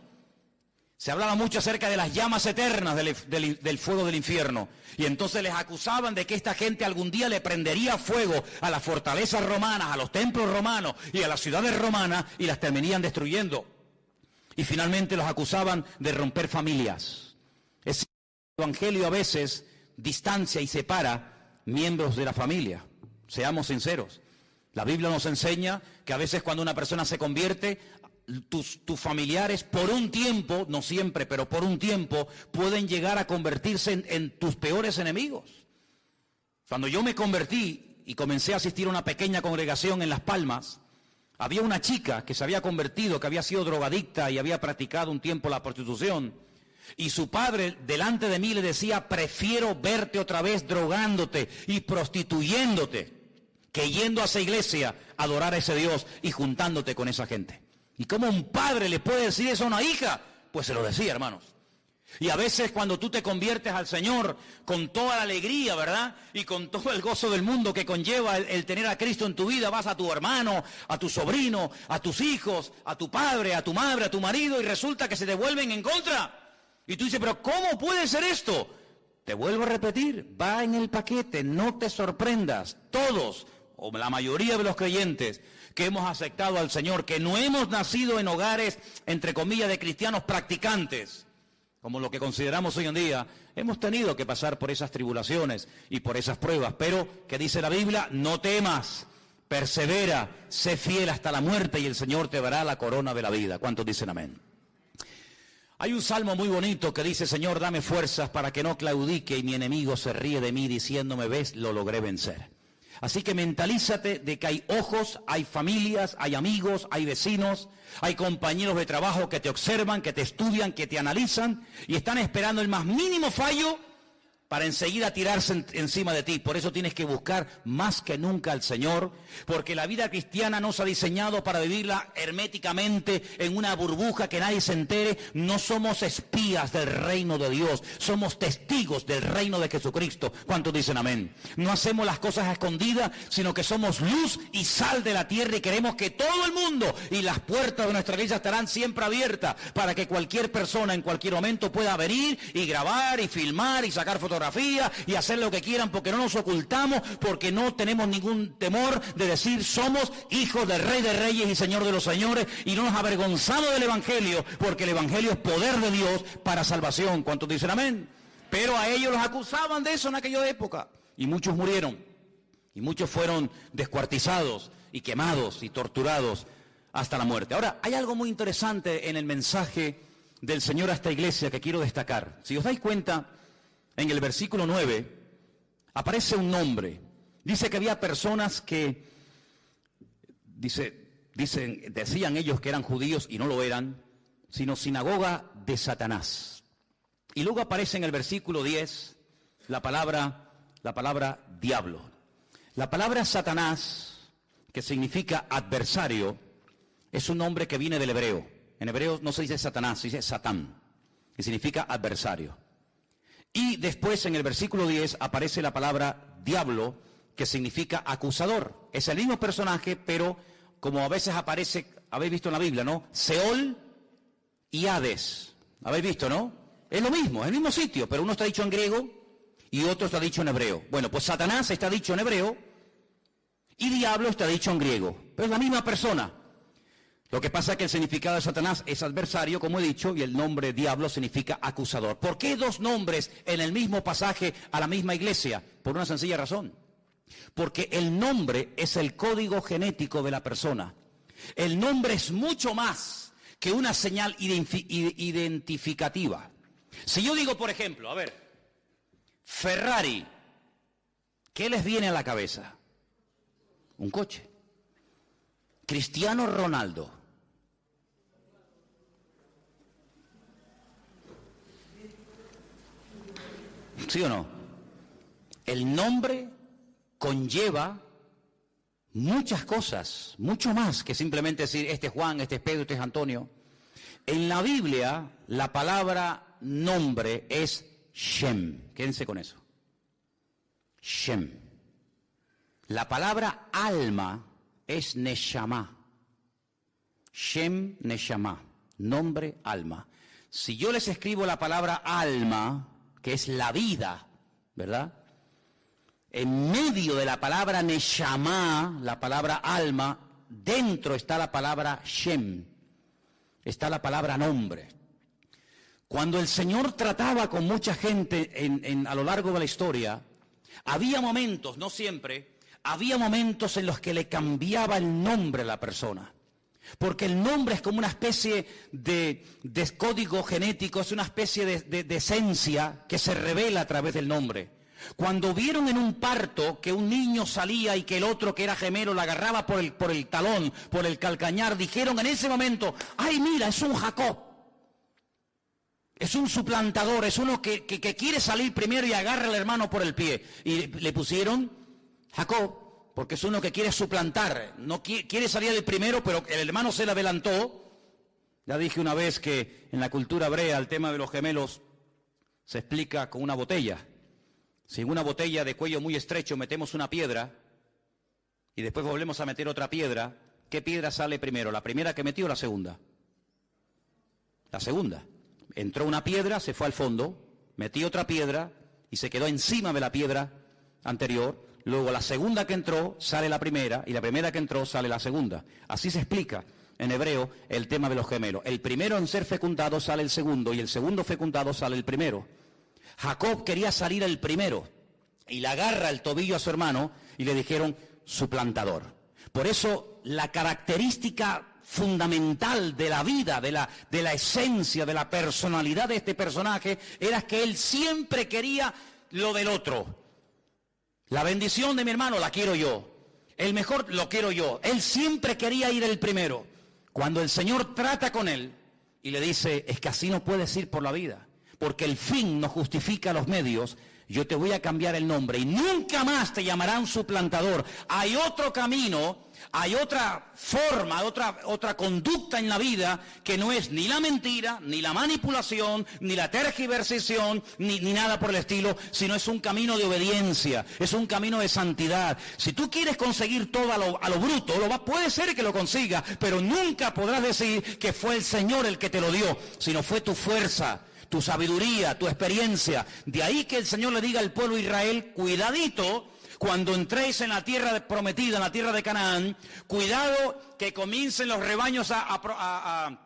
Se hablaba mucho acerca de las llamas eternas del fuego del infierno. Y entonces les acusaban de que esta gente algún día le prendería fuego a las fortalezas romanas, a los templos romanos y a las ciudades romanas y las terminarían destruyendo. Y finalmente los acusaban de romper familias. Es decir, el evangelio a veces distancia y separa miembros de la familia. Seamos sinceros. La Biblia nos enseña que a veces cuando una persona se convierte, tus familiares por un tiempo, no siempre, pero por un tiempo, pueden llegar a convertirse en tus peores enemigos. Cuando yo me convertí y comencé a asistir a una pequeña congregación en Las Palmas, había una chica que se había convertido, que había sido drogadicta y había practicado un tiempo la prostitución. Y su padre delante de mí le decía: prefiero verte otra vez drogándote y prostituyéndote que yendo a esa iglesia a adorar a ese Dios y juntándote con esa gente. ¿Y cómo un padre le puede decir eso a una hija? Pues se lo decía, hermanos. Y a veces cuando tú te conviertes al Señor con toda la alegría, ¿verdad? Y con todo el gozo del mundo que conlleva el tener a Cristo en tu vida, vas a tu hermano, a tu sobrino, a tus hijos, a tu padre, a tu madre, a tu marido, y resulta que se te vuelven en contra. Y tú dices: pero ¿cómo puede ser esto? Te vuelvo a repetir, va en el paquete, no te sorprendas. Todos, o la mayoría de los creyentes que hemos aceptado al Señor, que no hemos nacido en hogares, entre comillas, de cristianos practicantes, como lo que consideramos hoy en día, hemos tenido que pasar por esas tribulaciones y por esas pruebas. Pero, ¿qué dice la Biblia? No temas, persevera, sé fiel hasta la muerte y el Señor te dará la corona de la vida. ¿Cuántos dicen amén? Hay un salmo muy bonito que dice: Señor, dame fuerzas para que no claudique y mi enemigo se ríe de mí diciéndome: ves, lo logré vencer. Así que mentalízate de que hay ojos, hay familias, hay amigos, hay vecinos, hay compañeros de trabajo que te observan, que te estudian, que te analizan y están esperando el más mínimo fallo para enseguida tirarse encima de ti. Por eso tienes que buscar más que nunca al Señor, porque la vida cristiana no se ha diseñado para vivirla herméticamente en una burbuja que nadie se entere. No somos espías del reino de Dios, somos testigos del reino de Jesucristo. ¿Cuántos dicen amén? No hacemos las cosas a escondidas, sino que somos luz y sal de la tierra y queremos que todo el mundo y las puertas de nuestra iglesia estarán siempre abiertas para que cualquier persona en cualquier momento pueda venir y grabar y filmar y sacar fotografías y hacer lo que quieran, porque no nos ocultamos, porque no tenemos ningún temor de decir: somos hijos del Rey de Reyes y Señor de los Señores, y no nos avergonzamos del Evangelio, porque el Evangelio es poder de Dios para salvación. ¿Cuántos dicen amén? Pero a ellos los acusaban de eso en aquella época, y muchos murieron, y muchos fueron descuartizados y quemados y torturados hasta la muerte. Ahora, hay algo muy interesante en el mensaje del Señor a esta iglesia que quiero destacar. Si os dais cuenta, en el versículo 9 aparece un nombre. Dice que había personas que, decían ellos que eran judíos y no lo eran, sino sinagoga de Satanás. Y luego aparece en el versículo 10 la palabra diablo. La palabra Satanás, que significa adversario, es un nombre que viene del hebreo. En hebreo no se dice Satanás, se dice Satán, que significa adversario. Y después en el versículo 10 aparece la palabra diablo, que significa acusador. Es el mismo personaje, pero como a veces aparece, habéis visto en la Biblia, ¿no? Seol y Hades. ¿Habéis visto, no? Es lo mismo, es el mismo sitio, pero uno está dicho en griego y otro está dicho en hebreo. Bueno, pues Satanás está dicho en hebreo y diablo está dicho en griego. Pero es la misma persona. Lo que pasa es que el significado de Satanás es adversario, como he dicho, y el nombre diablo significa acusador. ¿Por qué dos nombres en el mismo pasaje a la misma iglesia? Por una sencilla razón. Porque el nombre es el código genético de la persona. El nombre es mucho más que una señal identificativa. Si yo digo, por ejemplo, a ver, Ferrari, ¿qué les viene a la cabeza? Un coche. Cristiano Ronaldo. ¿Sí o no? El nombre conlleva muchas cosas, mucho más que simplemente decir este es Juan, este es Pedro, este es Antonio. En la Biblia, la palabra nombre es Shem. Quédense con eso. Shem. La palabra alma es Neshama. Shem Neshama, nombre, alma. Si yo les escribo la palabra alma, que es la vida, ¿verdad? En medio de la palabra Neshama, la palabra alma, dentro está la palabra Shem, está la palabra nombre. Cuando el Señor trataba con mucha gente a lo largo de la historia, había momentos, no siempre, había momentos en los que le cambiaba el nombre a la persona. Porque el nombre es como una especie de código genético, es una especie de esencia que se revela a través del nombre. Cuando vieron en un parto que un niño salía y que el otro que era gemelo la agarraba por el talón, por el calcañar, dijeron en ese momento, ¡ay, mira, es un Jacob! Es un suplantador, es uno que quiere salir primero y agarra al hermano por el pie. Y le pusieron Jacob. Porque es uno que quiere suplantar, no quiere salir el primero, pero el hermano se le adelantó. Ya dije una vez que en la cultura hebrea el tema de los gemelos se explica con una botella. Si en una botella de cuello muy estrecho metemos una piedra y después volvemos a meter otra piedra, ¿qué piedra sale primero? ¿La primera que metió o la segunda? La segunda. Entró una piedra, se fue al fondo, metí otra piedra y se quedó encima de la piedra anterior. Luego la segunda que entró sale la primera y la primera que entró sale la segunda. Así se explica en hebreo el tema de los gemelos. El primero en ser fecundado sale el segundo y el segundo fecundado sale el primero. Jacob quería salir el primero y le agarra el tobillo a su hermano y le dijeron suplantador. Por eso la característica fundamental de la vida, de la esencia, de la personalidad de este personaje era que él siempre quería lo del otro. La bendición de mi hermano la quiero yo. El mejor lo quiero yo. Él siempre quería ir el primero. Cuando el Señor trata con él y le dice, es que así no puedes ir por la vida, porque el fin no justifica los medios, yo te voy a cambiar el nombre y nunca más te llamarán suplantador. Hay otro camino, hay otra forma, otra conducta en la vida que no es ni la mentira, ni la manipulación, ni la tergiversación, ni nada por el estilo, sino es un camino de obediencia, es un camino de santidad. Si tú quieres conseguir todo a lo bruto, puede ser que lo consigas, pero nunca podrás decir que fue el Señor el que te lo dio, sino fue tu fuerza, tu sabiduría, tu experiencia. De ahí que el Señor le diga al pueblo de Israel, cuidadito, cuando entréis en la tierra prometida, en la tierra de Canaán, cuidado que comiencen los rebaños a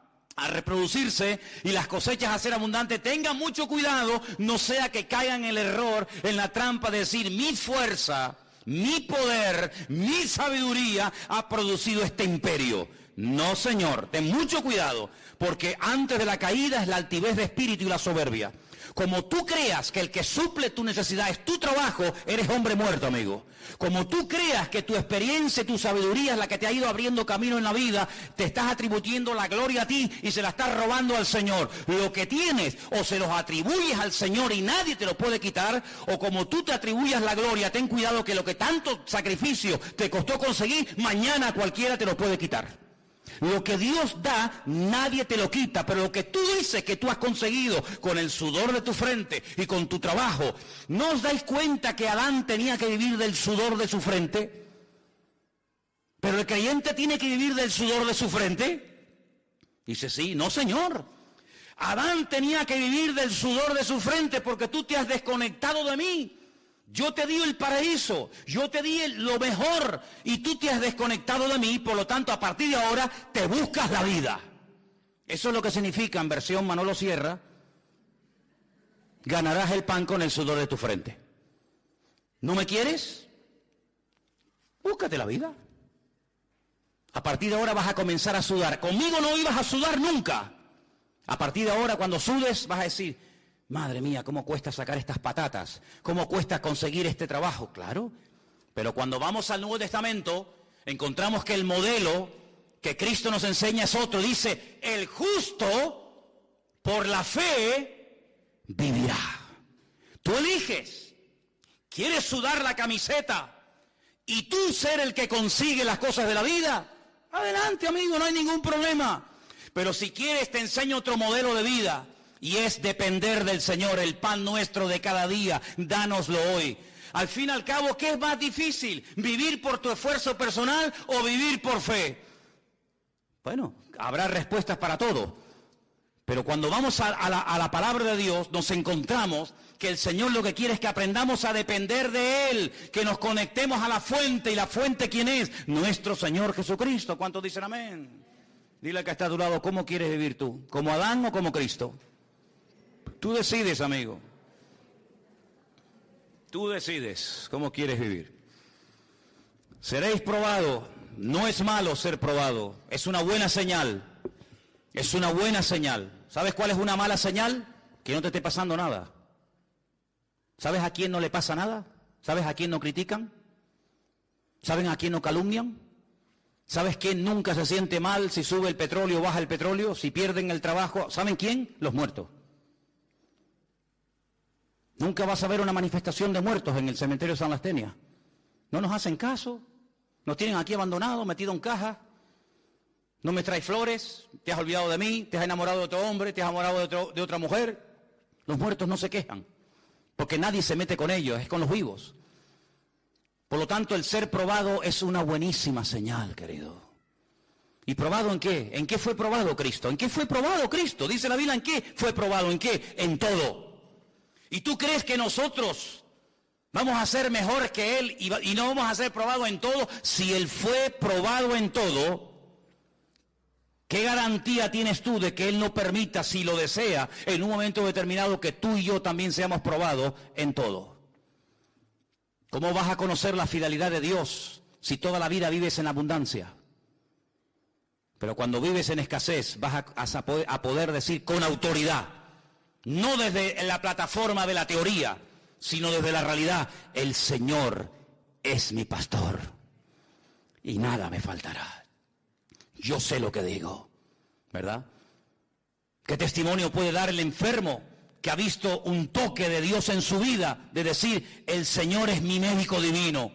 reproducirse y las cosechas a ser abundantes. Tengan mucho cuidado, no sea que caigan en el error, en la trampa de decir, mi fuerza, mi poder, mi sabiduría ha producido este imperio. No, Señor, ten mucho cuidado, porque antes de la caída es la altivez de espíritu y la soberbia. Como tú creas que el que suple tu necesidad es tu trabajo, eres hombre muerto, amigo. Como tú creas que tu experiencia y tu sabiduría es la que te ha ido abriendo camino en la vida, te estás atribuyendo la gloria a ti y se la estás robando al Señor. Lo que tienes, o se los atribuyes al Señor y nadie te lo puede quitar, o como tú te atribuyas la gloria, ten cuidado que lo que tanto sacrificio te costó conseguir, mañana cualquiera te lo puede quitar. Lo que Dios da, nadie te lo quita, pero lo que tú dices que tú has conseguido con el sudor de tu frente y con tu trabajo, ¿no os dais cuenta que Adán tenía que vivir del sudor de su frente? ¿Pero el creyente tiene que vivir del sudor de su frente? Dice, sí, no, Señor. Adán tenía que vivir del sudor de su frente porque tú te has desconectado de mí. Yo te di el paraíso, yo te di lo mejor y tú te has desconectado de mí, por lo tanto a partir de ahora te buscas la vida. Eso es lo que significa en versión Manolo Sierra, ganarás el pan con el sudor de tu frente. ¿No me quieres? Búscate la vida. A partir de ahora vas a comenzar a sudar. Conmigo no ibas a sudar nunca. A partir de ahora cuando sudes vas a decir, madre mía, ¿cómo cuesta sacar estas patatas? ¿Cómo cuesta conseguir este trabajo? Claro, pero cuando vamos al Nuevo Testamento, encontramos que el modelo que Cristo nos enseña es otro. Dice, el justo por la fe vivirá. Tú eliges. ¿Quieres sudar la camiseta y tú ser el que consigue las cosas de la vida? Adelante, amigo, no hay ningún problema. Pero si quieres, te enseño otro modelo de vida. Y es depender del Señor, el pan nuestro de cada día, dánoslo hoy. Al fin y al cabo, ¿qué es más difícil? ¿Vivir por tu esfuerzo personal o vivir por fe? Bueno, habrá respuestas para todo. Pero cuando vamos a la palabra de Dios, nos encontramos que el Señor lo que quiere es que aprendamos a depender de Él, que nos conectemos a la fuente. ¿Y la fuente quién es? Nuestro Señor Jesucristo. ¿Cuántos dicen amén? Dile al que está a tu lado, ¿cómo quieres vivir tú? ¿Como Adán o como Cristo? Tú decides, amigo. Tú decides cómo quieres vivir. Seréis probados. No es malo ser probado. Es una buena señal. Es una buena señal. ¿Sabes cuál es una mala señal? Que no te esté pasando nada. ¿Sabes a quién no le pasa nada? ¿Sabes a quién no critican? ¿Saben a quién no calumnian? ¿Sabes quién nunca se siente mal si sube el petróleo o baja el petróleo? Si pierden el trabajo. ¿Saben quién? Los muertos. Nunca vas a ver una manifestación de muertos en el cementerio de San Lastenia. No nos hacen caso. Nos tienen aquí abandonados, metidos en cajas. No me traes flores. Te has olvidado de mí. Te has enamorado de otro hombre. Te has enamorado de otra mujer. Los muertos no se quejan. Porque nadie se mete con ellos. Es con los vivos. Por lo tanto, el ser probado es una buenísima señal, querido. ¿Y probado en qué? ¿En qué fue probado Cristo? ¿En qué fue probado Cristo? Dice la Biblia, ¿en qué fue probado? ¿En qué? En todo. ¿Y tú crees que nosotros vamos a ser mejores que Él y no vamos a ser probados en todo? Si Él fue probado en todo, ¿qué garantía tienes tú de que Él no permita, si lo desea, en un momento determinado, que tú y yo también seamos probados en todo? ¿Cómo vas a conocer la fidelidad de Dios si toda la vida vives en abundancia? Pero cuando vives en escasez vas a poder decir con autoridad, no desde la plataforma de la teoría, sino desde la realidad: el Señor es mi pastor y nada me faltará. Yo sé lo que digo, ¿verdad? ¿Qué testimonio puede dar el enfermo que ha visto un toque de Dios en su vida, de decir, el Señor es mi médico divino,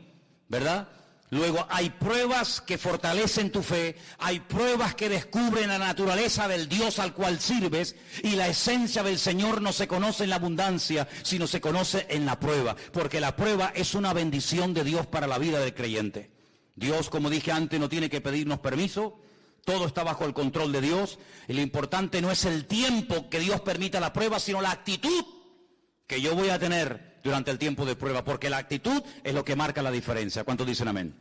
¿verdad? Luego hay pruebas que fortalecen tu fe, hay pruebas que descubren la naturaleza del Dios al cual sirves, y la esencia del Señor no se conoce en la abundancia, sino se conoce en la prueba, porque la prueba es una bendición de Dios para la vida del creyente. Dios, como dije antes, no tiene que pedirnos permiso. Todo está bajo el control de Dios, y lo importante no es el tiempo que Dios permita la prueba, sino la actitud que yo voy a tener durante el tiempo de prueba, porque la actitud es lo que marca la diferencia. ¿Cuántos dicen amén?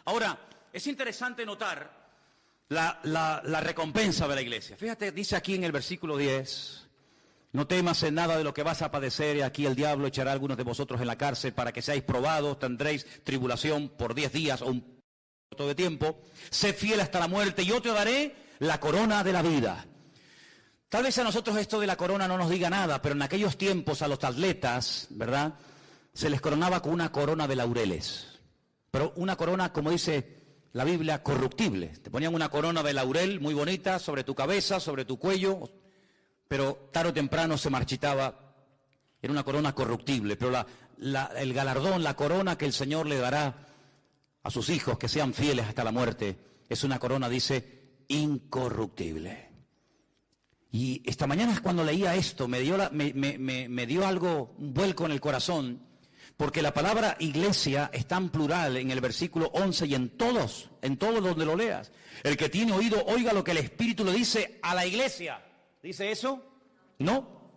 Ahora, es interesante notar la recompensa de la iglesia. Fíjate, dice aquí en el versículo 10, no temas en nada de lo que vas a padecer, y aquí el diablo echará a algunos de vosotros en la cárcel para que seáis probados, tendréis tribulación por 10 días o un de tiempo, sé fiel hasta la muerte y yo te daré la corona de la vida. Tal vez a nosotros esto de la corona no nos diga nada, pero en aquellos tiempos a los atletas, ¿verdad?, se les coronaba con una corona de laureles, pero una corona, como dice la Biblia, corruptible. Te ponían una corona de laurel muy bonita sobre tu cabeza, sobre tu cuello, pero tarde o temprano se marchitaba. Era una corona corruptible, pero el galardón, la corona que el Señor le dará a sus hijos que sean fieles hasta la muerte, es una corona, dice, incorruptible. Y esta mañana, cuando leía esto, me dio algo, un vuelco en el corazón, porque la palabra iglesia está en plural en el versículo 11 y en todos donde lo leas. El que tiene oído, oiga lo que el Espíritu le dice a la iglesia. ¿Dice eso? No.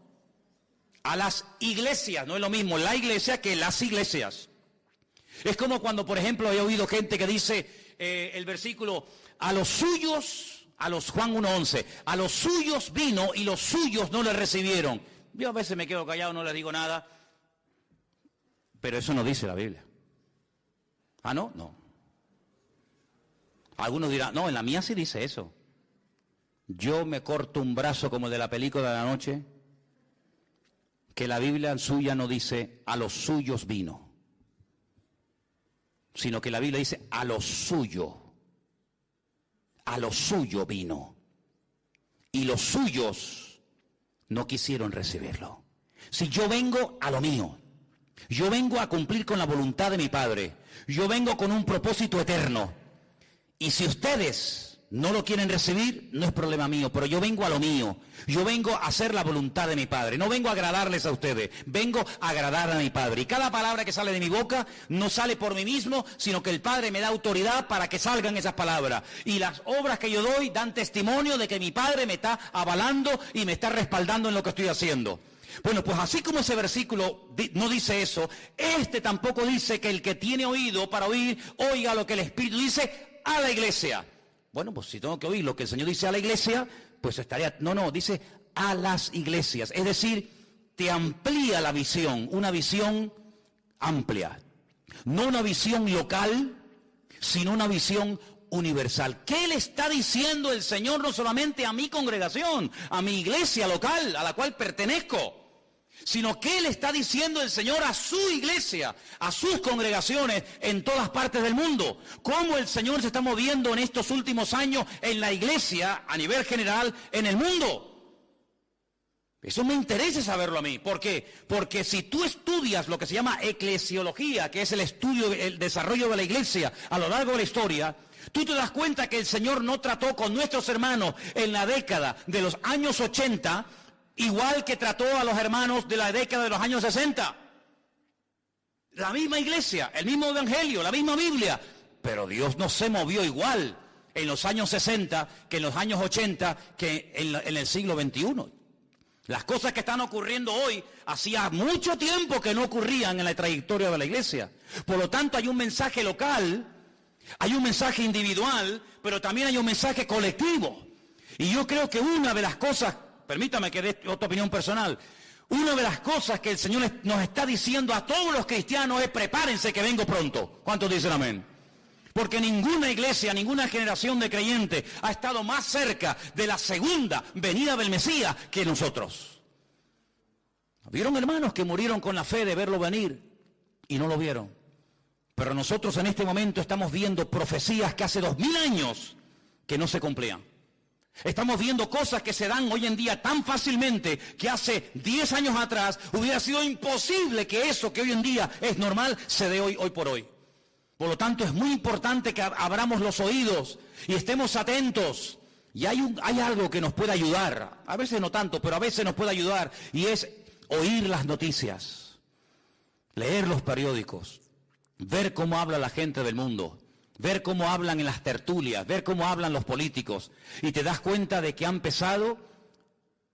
A las iglesias, no es lo mismo la iglesia que las iglesias. Es como cuando, por ejemplo, he oído gente que dice el versículo, a los suyos, a los Juan 1:11, a los suyos vino y los suyos no le recibieron. Yo a veces me quedo callado, no les digo nada, pero eso no dice la Biblia. ¿Ah, no? No. Algunos dirán, no, en la mía sí dice eso. Yo me corto un brazo como el de la película de la noche, que la Biblia suya no dice, a los suyos vino, sino que la Biblia dice, a lo suyo vino, y los suyos no quisieron recibirlo. Si yo vengo a lo mío, yo vengo a cumplir con la voluntad de mi Padre, yo vengo con un propósito eterno, y si ustedes no lo quieren recibir, no es problema mío, pero yo vengo a lo mío. Yo vengo a hacer la voluntad de mi Padre. No vengo a agradarles a ustedes, vengo a agradar a mi Padre. Y cada palabra que sale de mi boca no sale por mí mismo, sino que el Padre me da autoridad para que salgan esas palabras. Y las obras que yo doy dan testimonio de que mi Padre me está avalando y me está respaldando en lo que estoy haciendo. Bueno, pues así como ese versículo no dice eso, este tampoco dice que el que tiene oído para oír, oiga lo que el Espíritu dice a la iglesia. Bueno, pues si tengo que oír lo que el Señor dice a la iglesia, pues estaría... No, dice a las iglesias. Es decir, te amplía la visión, una visión amplia. No una visión local, sino una visión universal. ¿Qué le está diciendo el Señor no solamente a mi congregación, a mi iglesia local, a la cual pertenezco? Sino que le está diciendo el Señor a su iglesia, a sus congregaciones en todas partes del mundo. Cómo el Señor se está moviendo en estos últimos años en la iglesia a nivel general en el mundo. Eso me interesa saberlo a mí. ¿Por qué? Porque si tú estudias lo que se llama eclesiología, que es el estudio, el desarrollo de la iglesia a lo largo de la historia, tú te das cuenta que el Señor no trató con nuestros hermanos en la década de los años 80, igual que trató a los hermanos de la década de los años 60. La misma iglesia, el mismo evangelio, la misma Biblia. Pero Dios no se movió igual en los años 60 que en los años 80 que en el siglo XXI. Las cosas que están ocurriendo hoy hacía mucho tiempo que no ocurrían en la trayectoria de la iglesia. Por lo tanto, hay un mensaje local, hay un mensaje individual, pero también hay un mensaje colectivo. Y yo creo que una de las cosas... Permítame que dé otra opinión personal. Una de las cosas que el Señor nos está diciendo a todos los cristianos es: prepárense que vengo pronto. ¿Cuántos dicen amén? Porque ninguna iglesia, ninguna generación de creyentes ha estado más cerca de la segunda venida del Mesías que nosotros. ¿Vieron hermanos que murieron con la fe de verlo venir y no lo vieron? Pero nosotros en este momento estamos viendo profecías que hace 2000 años que no se cumplían. Estamos viendo cosas que se dan hoy en día tan fácilmente que hace 10 años atrás hubiera sido imposible que eso que hoy en día es normal se dé hoy por hoy. Por lo tanto, es muy importante que abramos los oídos y estemos atentos. Y hay algo que nos puede ayudar, a veces no tanto, pero a veces nos puede ayudar, y es oír las noticias, leer los periódicos, ver cómo habla la gente del mundo. Ver cómo hablan en las tertulias, ver cómo hablan los políticos, y te das cuenta de que ha empezado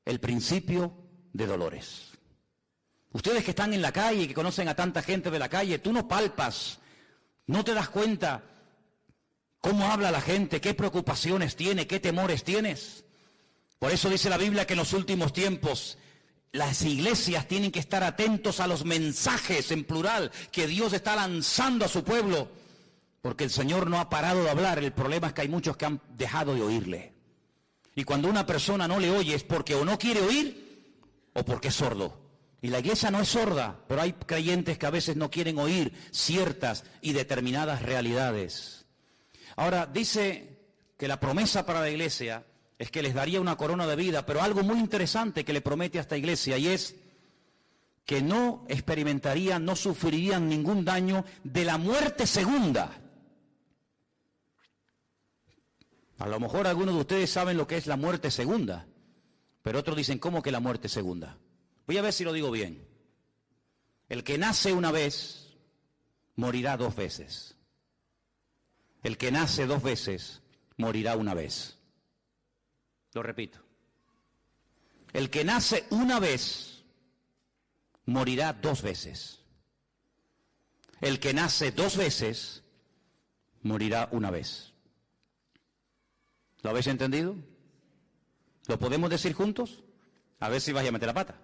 el principio de dolores. Ustedes que están en la calle y que conocen a tanta gente de la calle, tú no palpas, no te das cuenta cómo habla la gente, qué preocupaciones tiene, qué temores tienes. Por eso dice la Biblia que en los últimos tiempos las iglesias tienen que estar atentos a los mensajes en plural que Dios está lanzando a su pueblo. Porque el Señor no ha parado de hablar. El problema es que hay muchos que han dejado de oírle. Y cuando una persona no le oye es porque o no quiere oír o porque es sordo. Y la iglesia no es sorda, pero hay creyentes que a veces no quieren oír ciertas y determinadas realidades. Ahora, dice que la promesa para la iglesia es que les daría una corona de vida, pero algo muy interesante que le promete a esta iglesia, y es que no experimentarían, no sufrirían ningún daño de la muerte segunda. A lo mejor algunos de ustedes saben lo que es la muerte segunda, pero otros dicen: ¿cómo que la muerte segunda? Voy a ver si lo digo bien. El que nace una vez, morirá 2 veces. El que nace 2 veces, morirá una vez. Lo repito. El que nace una vez, morirá 2 veces. El que nace 2 veces, morirá una vez. ¿Lo habéis entendido? ¿Lo podemos decir juntos? A ver si vais a meter la pata.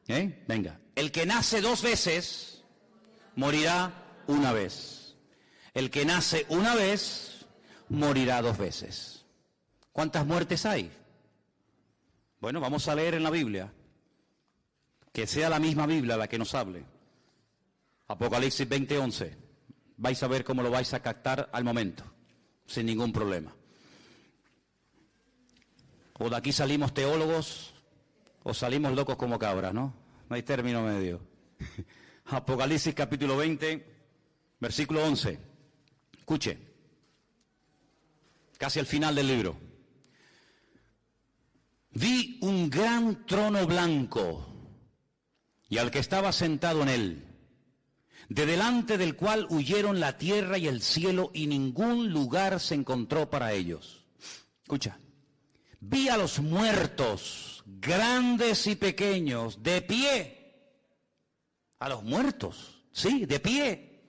Venga. El que nace 2 veces, morirá una vez. El que nace una vez, morirá 2 veces. ¿Cuántas muertes hay? Bueno, vamos a leer en la Biblia. Que sea la misma Biblia la que nos hable. Apocalipsis 20:11. Vais a ver cómo lo vais a captar al momento, sin ningún problema. O de aquí salimos teólogos o salimos locos como cabras, ¿no? No hay término medio. Apocalipsis capítulo 20, versículo 11. Escuche. casi al final del libro. Vi un gran trono blanco y al que estaba sentado en él, de delante del cual huyeron la tierra y el cielo y ningún lugar se encontró para ellos. Escucha, vi a los muertos, grandes y pequeños, de pie. A los muertos, sí, de pie,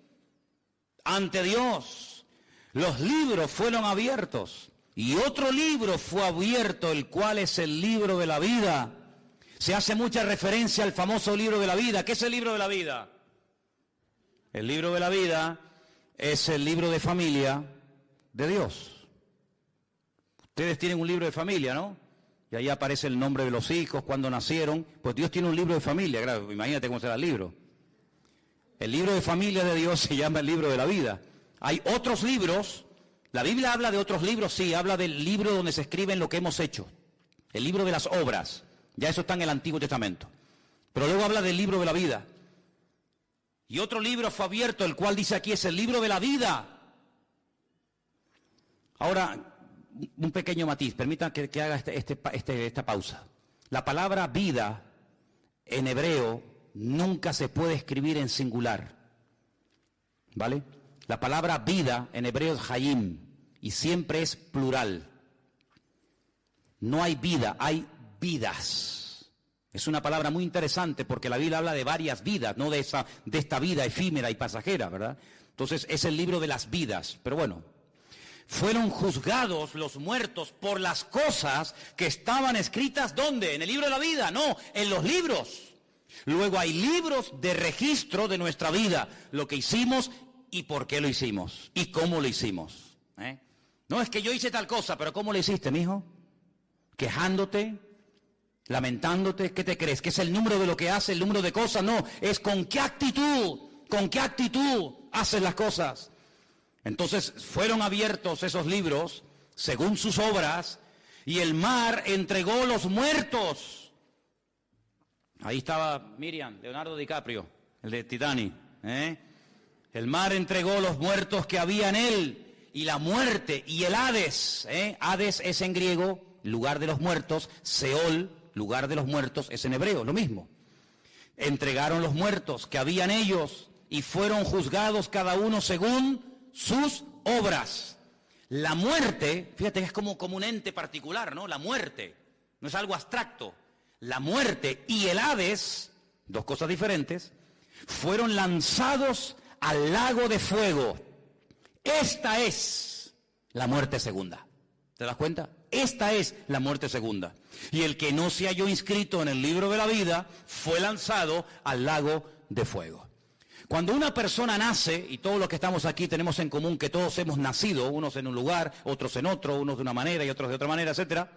ante Dios. Los libros fueron abiertos y otro libro fue abierto, el cual es el libro de la vida. Se hace mucha referencia al famoso libro de la vida. ¿Qué es el libro de la vida? El libro de la vida es el libro de familia de Dios. Ustedes tienen un libro de familia, ¿no? Y ahí aparece el nombre de los hijos, cuando nacieron. Pues Dios tiene un libro de familia, claro, imagínate cómo será el libro. El libro de familia de Dios se llama el libro de la vida. Hay otros libros, la Biblia habla de otros libros, sí, habla del libro donde se escriben lo que hemos hecho. El libro de las obras, ya eso está en el Antiguo Testamento. Pero luego habla del libro de la vida. Y otro libro fue abierto, el cual dice aquí es el libro de la vida. Ahora, un pequeño matiz, permitan que haga esta pausa. La palabra vida en hebreo nunca se puede escribir en singular, ¿vale? La palabra vida en hebreo es hayim y siempre es plural. No hay vida, hay vidas. Es una palabra muy interesante porque la Biblia habla de varias vidas, no de esta vida efímera y pasajera, ¿verdad? Entonces es el libro de las vidas, pero bueno. Fueron juzgados los muertos por las cosas que estaban escritas, ¿dónde? ¿En el libro de la vida? No, en los libros. Luego hay libros de registro de nuestra vida, lo que hicimos y por qué lo hicimos y cómo lo hicimos. No es que yo hice tal cosa, pero ¿cómo lo hiciste, mijo? Quejándote, lamentándote, ¿qué te crees? ¿Que es el número de lo que hace, el número de cosas? No, es con qué actitud haces las cosas. Entonces fueron abiertos esos libros según sus obras y el mar entregó los muertos. Ahí estaba Miriam, Leonardo DiCaprio, el de Titanic. El mar entregó los muertos que había en él y la muerte y el Hades. Hades es en griego, lugar de los muertos. Seol, lugar de los muertos, es en hebreo, lo mismo. Entregaron los muertos que había en ellos y fueron juzgados cada uno según sus obras. La muerte, fíjate que es como un ente particular, ¿no? La muerte, no es algo abstracto. La muerte y el Hades, dos cosas diferentes, fueron lanzados al lago de fuego. Esta es la muerte segunda. ¿Te das cuenta? Esta es la muerte segunda. Y el que no se halló inscrito en el libro de la vida fue lanzado al lago de fuego. Cuando una persona nace, y todos los que estamos aquí tenemos en común que todos hemos nacido, unos en un lugar, otros en otro, unos de una manera y otros de otra manera, etcétera.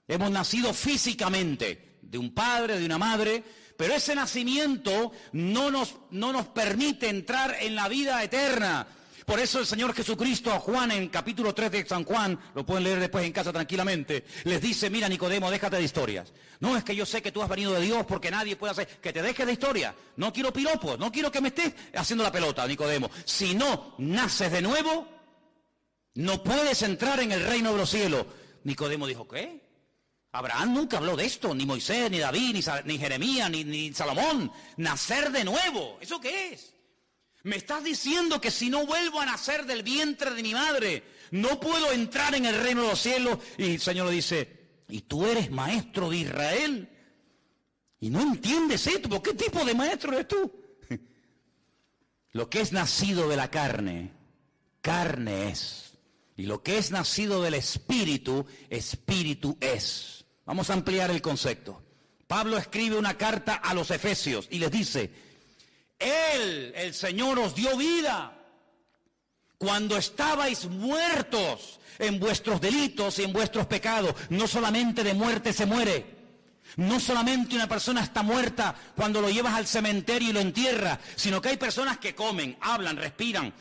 Hemos nacido físicamente, de un padre, de una madre, pero ese nacimiento no nos permite entrar en la vida eterna. Por eso el Señor Jesucristo a Juan en capítulo 3 de San Juan, lo pueden leer después en casa tranquilamente, les dice, mira Nicodemo, déjate de historias. No, es que yo sé que tú has venido de Dios porque nadie puede hacer, que te dejes de historia. No quiero piropos, no quiero que me estés haciendo la pelota, Nicodemo. Si no naces de nuevo, no puedes entrar en el reino de los cielos. Nicodemo dijo, ¿qué? Abraham nunca habló de esto, ni Moisés, ni David, ni Jeremías, ni Salomón. Nacer de nuevo, ¿eso qué es? Me estás diciendo que si no vuelvo a nacer del vientre de mi madre, no puedo entrar en el reino de los cielos. Y el Señor le dice, ¿y tú eres maestro de Israel? Y no entiendes esto, ¿por qué tipo de maestro eres tú? Lo que es nacido de la carne, carne es. Y lo que es nacido del espíritu, espíritu es. Vamos a ampliar el concepto. Pablo escribe una carta a los Efesios y les dice, Él, el Señor, os dio vida cuando estabais muertos en vuestros delitos y en vuestros pecados. No solamente de muerte se muere. No solamente una persona está muerta cuando lo llevas al cementerio y lo entierras, sino que hay personas que comen, hablan, respiran,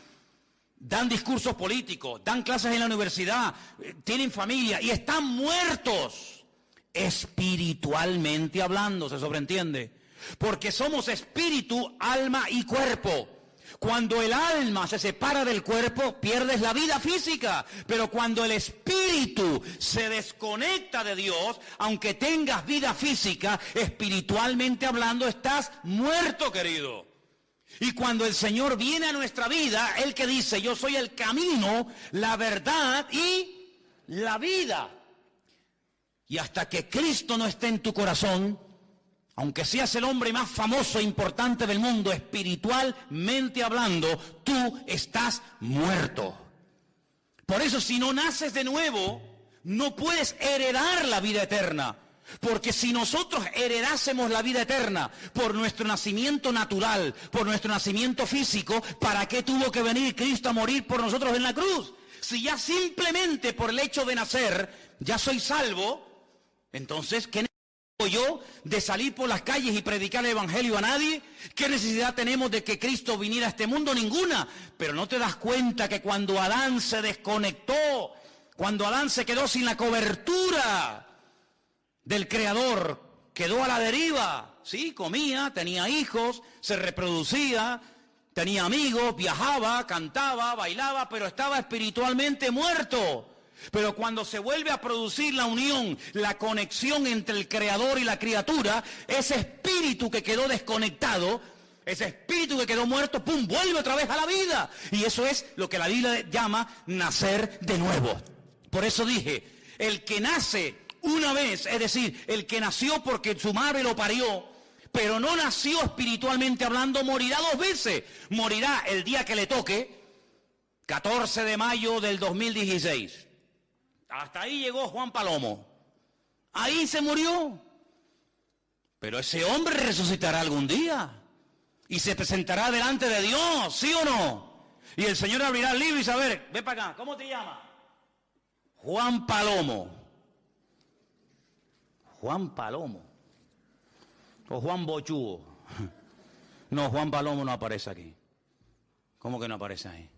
dan discursos políticos, dan clases en la universidad, tienen familia y están muertos espiritualmente hablando, ¿se sobreentiende? Porque somos espíritu, alma y cuerpo. Cuando el alma se separa del cuerpo, pierdes la vida física. Pero cuando el espíritu se desconecta de Dios, aunque tengas vida física, espiritualmente hablando, estás muerto, querido. Y cuando el Señor viene a nuestra vida, Él que dice, yo soy el camino, la verdad y la vida. Y hasta que Cristo no esté en tu corazón, aunque seas el hombre más famoso e importante del mundo, espiritualmente hablando, tú estás muerto. Por eso, si no naces de nuevo, no puedes heredar la vida eterna. Porque si nosotros heredásemos la vida eterna por nuestro nacimiento natural, por nuestro nacimiento físico, ¿para qué tuvo que venir Cristo a morir por nosotros en la cruz? Si ya simplemente por el hecho de nacer, ya soy salvo, entonces, ¿qué yo de salir por las calles y predicar el evangelio a nadie? ¿Qué necesidad tenemos de que Cristo viniera a este mundo? Ninguna. Pero no te das cuenta que cuando Adán se desconectó, cuando Adán se quedó sin la cobertura del Creador, quedó a la deriva. Sí, comía, tenía hijos, se reproducía, tenía amigos, viajaba, cantaba, bailaba, pero estaba espiritualmente muerto. Pero cuando se vuelve a producir la unión, la conexión entre el Creador y la criatura, ese espíritu que quedó desconectado, ese espíritu que quedó muerto, ¡pum!, vuelve otra vez a la vida. Y eso es lo que la Biblia llama nacer de nuevo. Por eso dije, el que nace una vez, es decir, el que nació porque su madre lo parió, pero no nació espiritualmente hablando, morirá 2 veces. Morirá el día que le toque, 14 de mayo del 2016. Hasta ahí llegó Juan Palomo. Ahí se murió. Pero ese hombre resucitará algún día. Y se presentará delante de Dios, ¿sí o no? Y el Señor abrirá el libro y dice, a ver, ve para acá, ¿cómo te llamas? Juan Palomo. Juan Palomo. O Juan Bochugo. No, Juan Palomo no aparece aquí. ¿Cómo que no aparece ahí?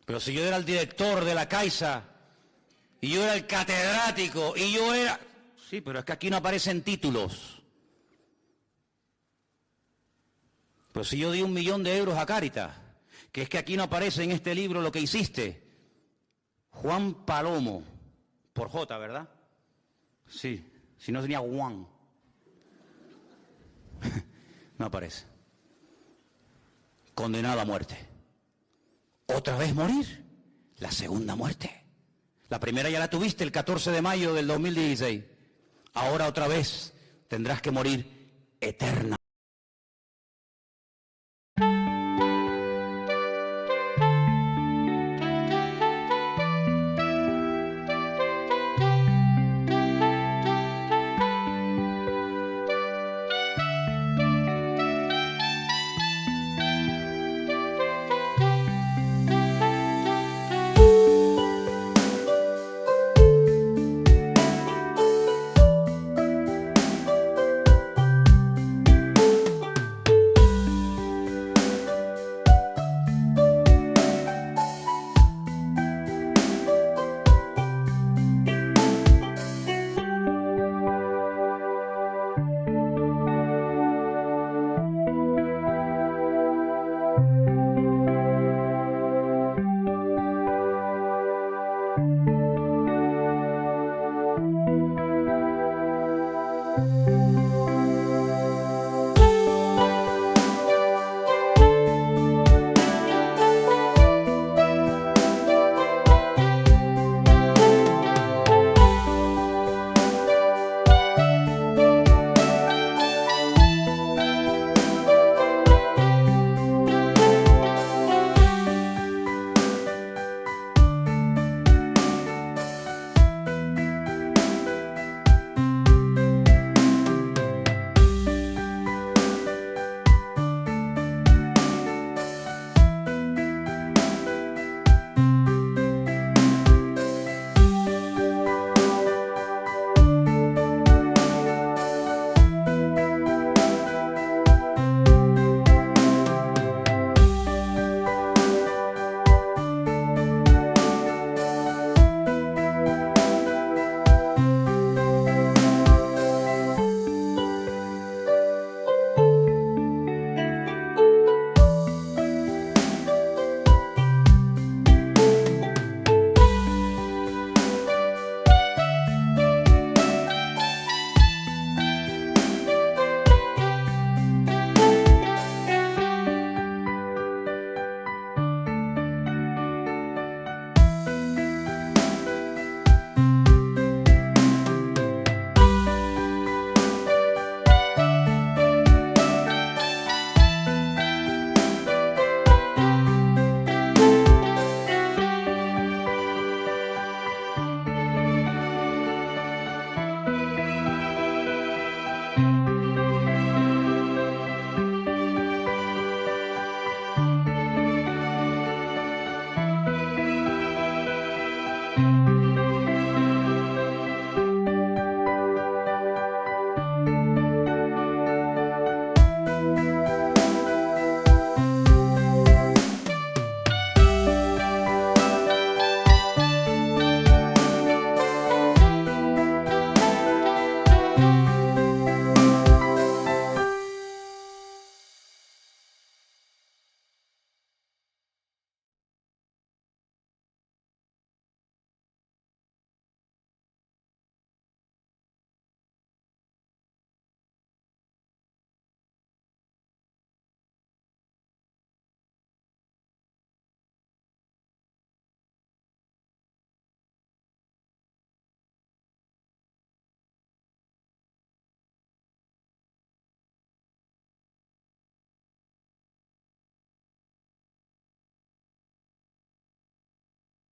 Pero si yo era el director de la Caixa, y yo era el catedrático, y yo era... Sí, pero es que aquí no aparecen títulos. Pero si yo di 1 millón de euros a Cáritas, que es que aquí no aparece en este libro lo que hiciste. Juan Palomo, por J, ¿verdad? Sí, si no tenía Juan. No aparece. Condenado a muerte. ¿Otra vez morir? La segunda muerte. La primera ya la tuviste el 14 de mayo del 2016. Ahora otra vez tendrás que morir eterna.